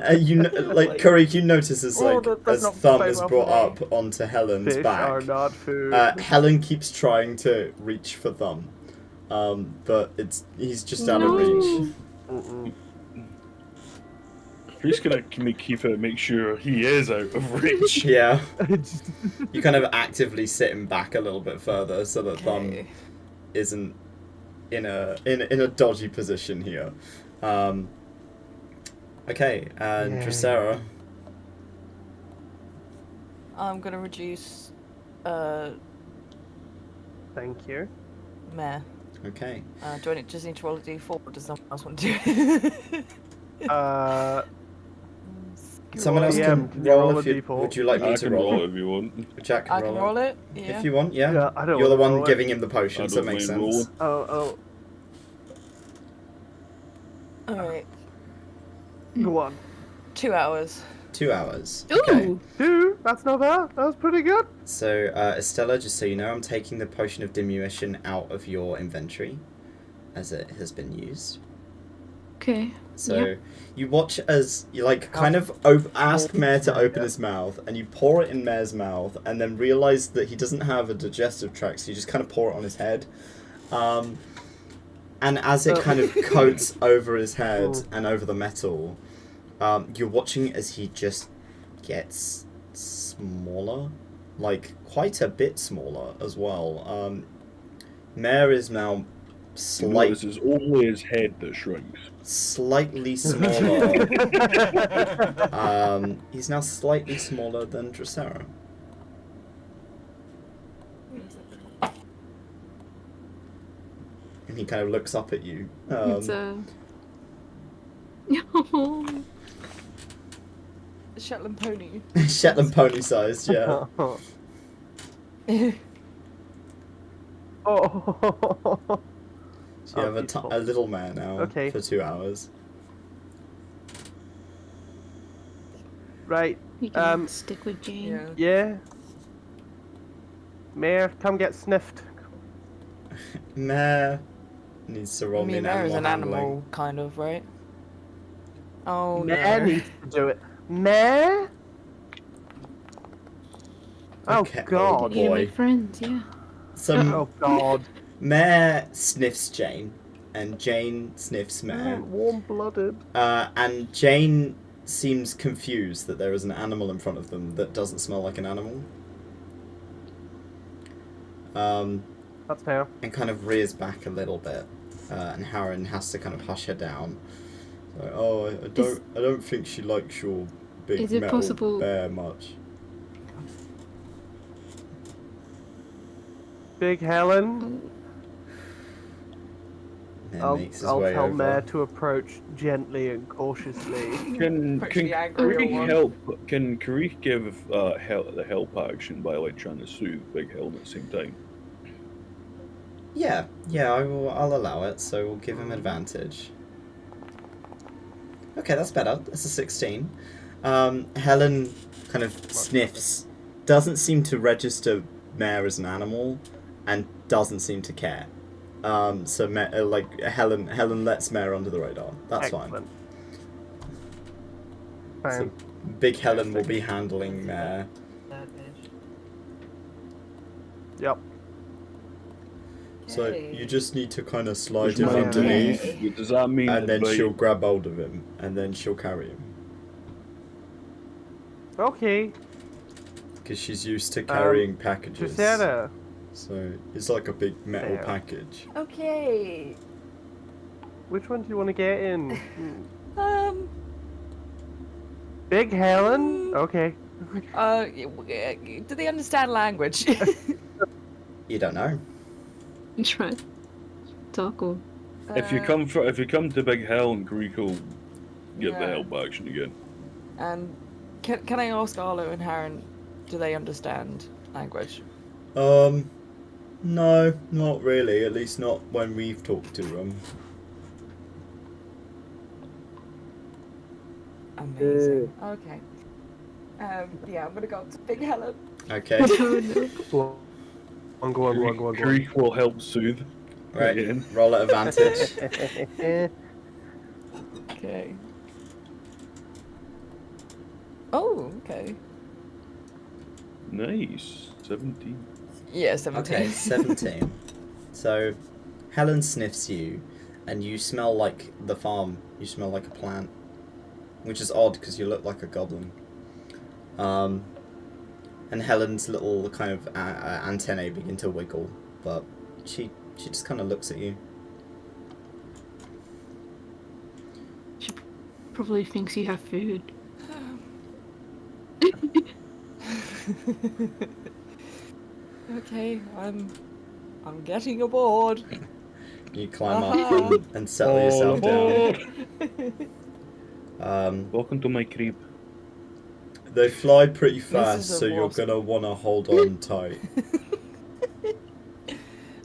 like Curry, you notice as as Thumb is brought up onto Helen's Fish back. are not food. Helen keeps trying to reach for Thumb, but he's just out of reach. He's gonna make sure he is out of reach. Yeah. You kind of actively sit him back a little bit further so that Thumb isn't in a dodgy position here. Okay, and 𝘧𝘪. I'm gonna reduce. Thank you. 𝘏𝘁. Okay. Do I just need to roll a d4, or does someone else want to do it? Someone else can roll if you. Would you like me to roll? If you want. Jack can I can roll it. Yeah. If you want, yeah. Yeah, I don't You're the wanna one roll giving him the potion, so it don't makes mind sense. rolling. All right. Go on. 2 hours. 2 hours. Okay. Ooh. 2? That's not bad. That was pretty good. So, Estelar, just so you know, I'm taking the potion of diminution out of your inventory, as it has been used. Okay. So, you watch as you kind of ask 𝘏𝘁 to open his mouth, and you pour it in 𝘏𝘁's mouth, and then realize that he doesn't have a digestive tract, so you just kind of pour it on his head. And as it kind of coats over his head and over the metal, you're watching as he just gets smaller, like quite a bit smaller as well. 𝘏𝘁 is now This is only his head that shrinks. slightly smaller. He's now slightly smaller than 𝘧𝘪. And he kind of looks up at you. It's Shetland pony. Shetland pony sized, yeah. Oh. So you have a little man now for 2 hours. Right. You can stick with Jane. Yeah. 𝘏𝘁, come get sniffed. 𝘏𝘁 needs to roll me an 𝘏𝘁 animal is an handling. animal, kind of, right? Oh 𝘏𝘁 no. needs to do it. 𝘏𝘁? Oh Okay. god. You need to boy. make friends, yeah. So Oh god. 𝘏𝘁 sniffs Jane, and Jane sniffs 𝘏𝘁. Warm-blooded. And Jane seems confused that there is an animal in front of them that doesn't smell like an animal. That's fair. And kind of rears back a little bit, and Harren has to kind of hush her down. Like, oh, I don't think she likes your big Is it metal possible- bear much. Big Helen. Then I'll makes his tell way over. Mare to approach gently and cautiously. Can Push the angry Karek one. help? Can Karek give the help action by like trying to soothe Big Helen at the same time? Yeah, I'll allow it, so we'll give him advantage. Okay, that's better. That's a 16. Helen kind of sniffs, doesn't seem to register Mare as an animal, and doesn't seem to care. So Helen lets Mare under the radar. That's Excellent. fine. So Big Helen will be handling Mare. Yep. So you just need to kind of slide Which him might underneath, Does that mean and then that she'll grab hold of him, and then she'll carry him. Okay. Because she's used to carrying packages. Dracera. So it's like a big metal There. package. Okay. Which one do you want to get in? Um. Big Helen? Okay. Do they understand language? You don't know. Try. Talk or if you come to Big Helen, Karek will get the Yeah. help action again. And can I ask Arlo and Harren, do they understand language? No, not really. At least not when we've talked to them. Amazing. Okay. Yeah, I'm gonna go up to Big Helen. Okay. Go on. Karek will help soothe. Right. Again. Roll at advantage. Okay. Oh, okay. Nice. 17. Yeah, 17. Okay, 17. So, Helen sniffs you, and you smell like the farm. You smell like a plant. Which is odd, because you look like a goblin. And Helen's little kind of antennae begin to wiggle, but she just kind of looks at you. she probably thinks you have food. Okay, I'm getting aboard. You climb up and settle yourself down. Welcome to my crib. They fly pretty is fast, a so you're wasp. gonna want to hold on tight.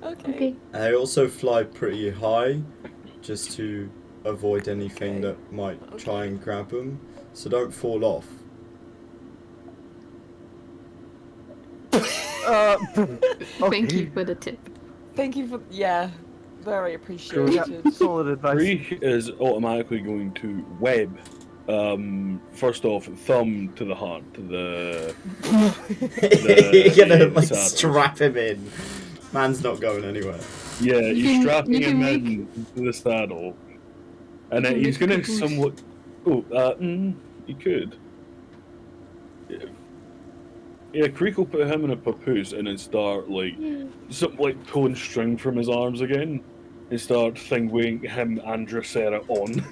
Okay. And they also fly pretty high, just to avoid anything Okay. that might try and grab them. So don't fall off. Thank you for the tip. Thank you for very Yep, appreciated. solid advice. Karek is automatically going to web. First off, thumb to the heart, to the You're gonna like saddles. strap him in. Man's not going anywhere. Yeah, You he's can- strapping you can him in to the saddle, and then can he's make gonna papoose. somewhat. He could. Yeah, Karek will put him in a papoose and then start like something like pulling string from his arms again, and start thingwing him and Dracera on.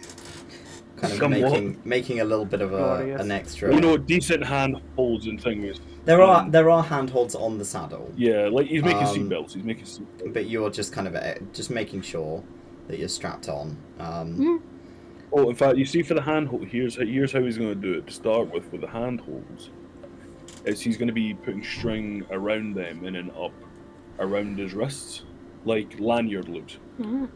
Kind of Somewhat. making a little bit of Glorious. an extra. You know, decent hand holds and things. There are handholds on the saddle, Yeah, like he's making Um, seatbelts. He's making seatbelts. but you're just kind of just making sure that you're strapped on. Oh, in fact, you see, for the handhold, here's how he's going to do it. To start with the handholds, is he's going to be putting string around them and then up around his wrists, like lanyard loops. Mm.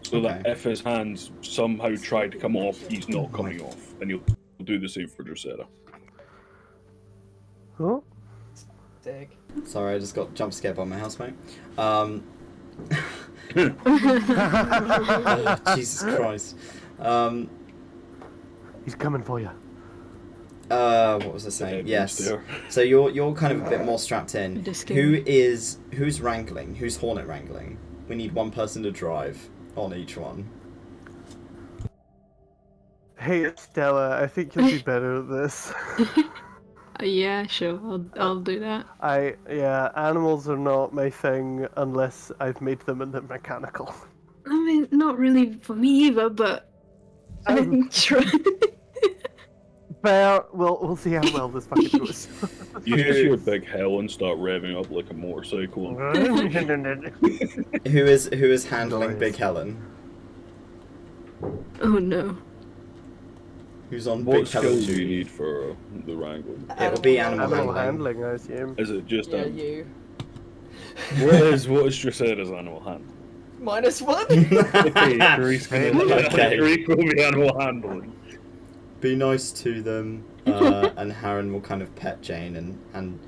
So that Okay. if his hands somehow try to come off, he's not coming off, and he'll do the same for Dracera. Huh? Dig. Sorry, I just got jump scared by my housemate. Jesus Christ. He's coming for you. What was I saying? Yes. So you're kind of a bit more strapped in. It is scary. Who's wrangling? Who's Hornet wrangling? We need one person to drive on each one. Hey, Stella, I think you'll be better at this. Yeah, sure. I'll do that. Animals are not my thing unless I've made them and they're mechanical. I mean, not really for me either, but I'm trying. Fair. We'll see how well this fucking goes. You just hear Big Helen start revving up like a motorcycle. Who is handling Nice. Big Helen? Oh no. Who's on What Big Helen skills do you duty? need for the wrangling? It'll be animal Animal handling. handling, I assume. Is it just Yeah, you. what is Dressera's animal handling? -1. Okay, Greece Okay. will be animal handling. Be nice to them, and Harren will kind of pet Jane and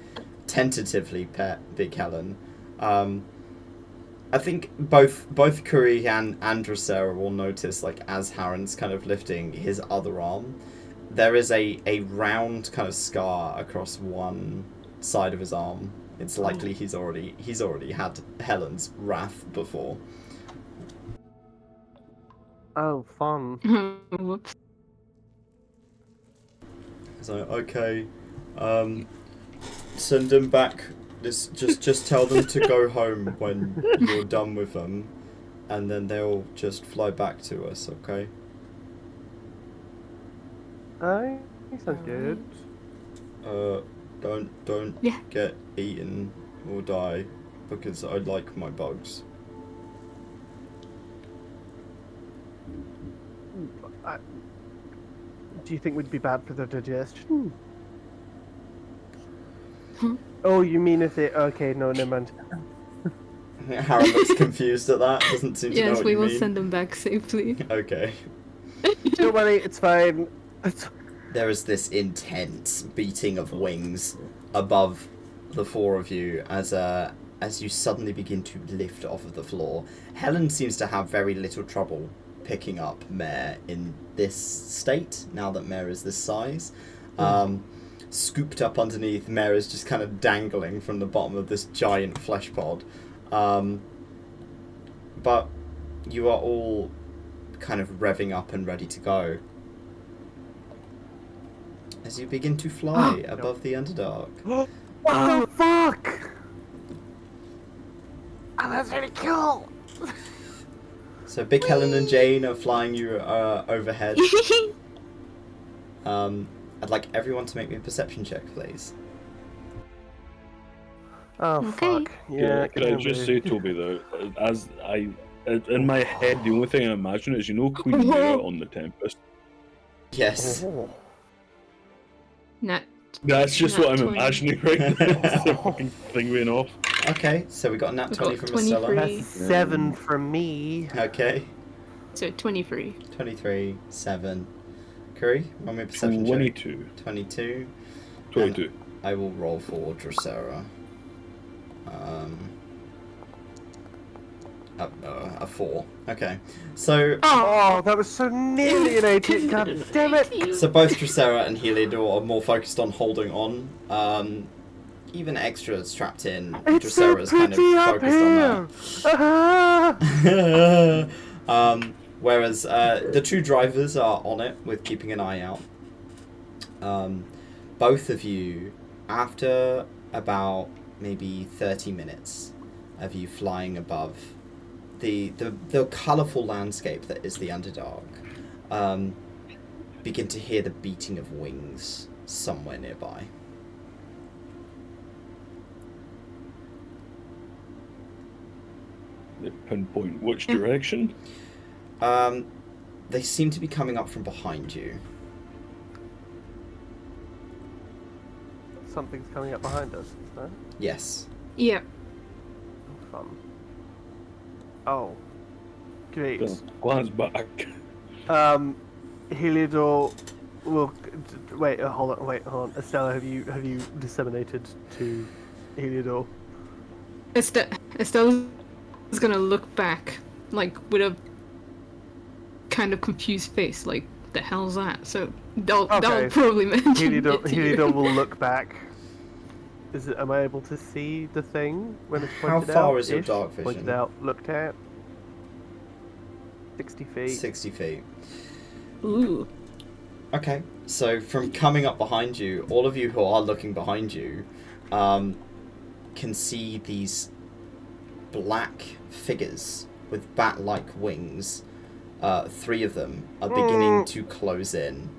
tentatively pet Big Helen. I think both Curry and Dressera will notice, like, as Harren's kind of lifting his other arm, there is a round kind of scar across one side of his arm. It's likely he's already had Helen's wrath before. Oh, fun. Whoops. So okay, send them back. Just tell them to go home when you're done with them, and then they'll just fly back to us. Okay. Aye, sounds good. Don't Yeah. get eaten or die, because I like my bugs. Do you think we'd be bad for their digestion? Hmm. Oh, you mean if they... Okay, no, never mind. Harren looks confused at that. Doesn't seem to know Yes, what we you will mean. send them back safely. Okay. Don't worry, it's fine. There is this intense beating of wings above the four of you as you suddenly begin to lift off of the floor. Helen seems to have very little trouble picking up Mare in this state, now that Mare is this size. Scooped up underneath, Mare is just kind of dangling from the bottom of this giant flesh pod. But you are all kind of revving up and ready to go as you begin to fly above the Underdark. What the fuck? Oh, that's really cool. So Big Helen and Jane are flying you overhead. I'd like everyone to make me a perception check, please. Oh, Okay. fuck. Yeah, Can I just say, Toby, though, as in my head, the only thing I imagine is, you know, Queen 𝘰𝘭𝘆 on the Tempest. Yes. Oh. Nat. That's just Nat what I'm 20. imagining right now. It's the fucking thing going off. Okay, so we got a nat We 20 got from 23. Estelar. That's 7 from me. Okay, So 23. 23, 7. Curry, roll me a perception check. 22. 22. 22. I will roll for Dressera. A 4. Okay, so Oh, that was so nearly an 18. God damn it. so both Dressera and Heliodor are more focused on holding on. Even extra strapped in, It's so Dressera's kind of pretty up focused on here. that. Whereas the two drivers are on it with keeping an eye out. Both of you, after about maybe 30 minutes of you flying above the colourful landscape that is the Underdark, begin to hear the beating of wings somewhere nearby. They pinpoint which direction? They seem to be coming up from behind you. Something's coming up behind us, is there? Yes. Yeah. Fun. Oh. Great. Glance back. Heliodor will... Wait, hold on. Estella, have you disseminated to Heliodor? Estelle is gonna look back, like, with a kind of confused face, like, the hell's that? So that'll probably mention it to you. Heliodor will look back. Am I able to see the thing when it's How pointed out? far is your dark vision? Pointed out, looked at. 60 feet. 60 feet. Ooh. Okay, so from coming up behind you, all of you who are looking behind you can see these black figures with bat-like wings. 3 of them are beginning to close in.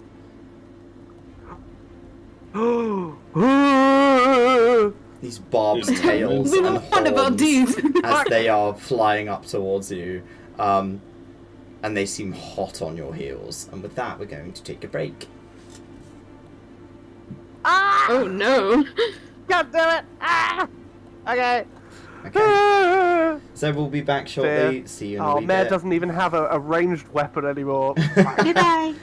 These barbed tails We and were fun about horns these. as they are flying up towards you, and they seem hot on your heels. And with that, we're going to take a break. Oh no. God damn it! Okay. Okay. So we'll be back shortly. Fair. See you in a Oh, wee Mare bit. doesn't even have a ranged weapon anymore. Goodbye.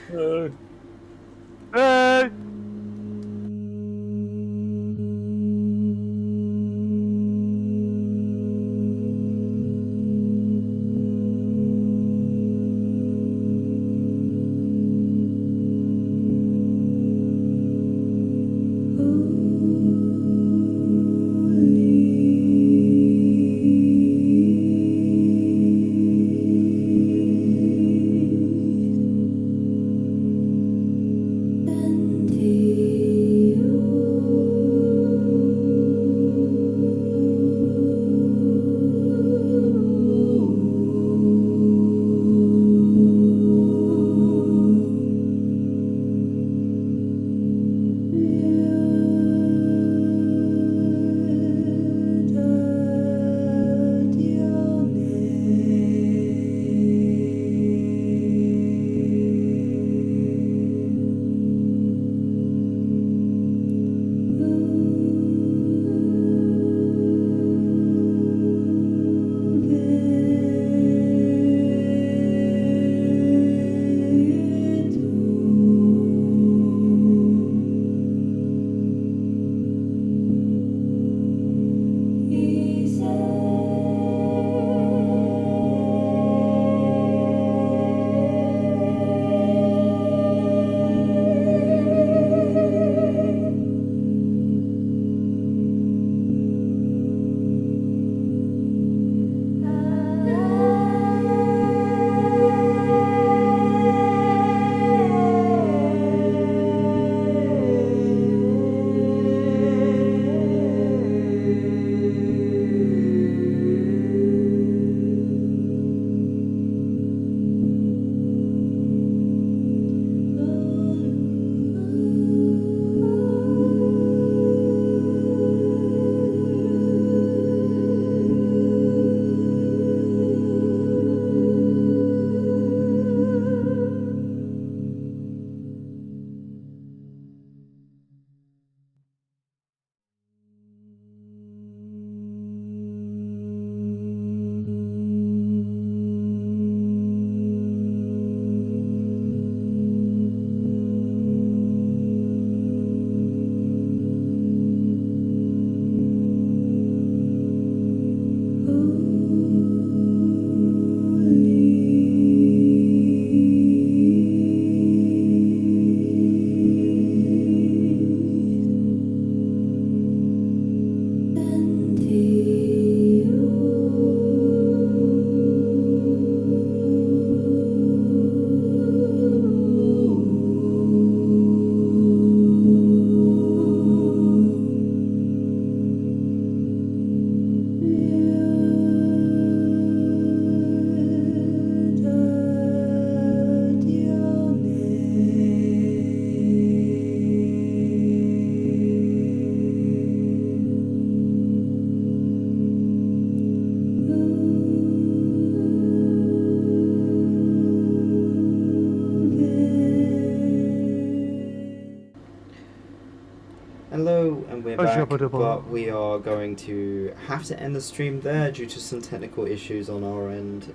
Hello, and we're back, Jabba-dabba. but we are going to have to end the stream there due to some technical issues on our end.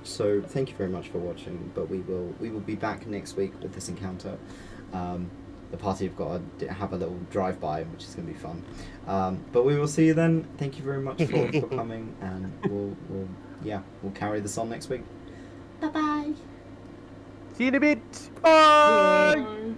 So thank you very much for watching, but we will be back next week with this encounter. The party have got to have a little drive-by, which is going to be fun. But we will see you then. Thank you very much for coming, and we'll carry this on next week. Bye bye. See you in a bit. Bye. Bye.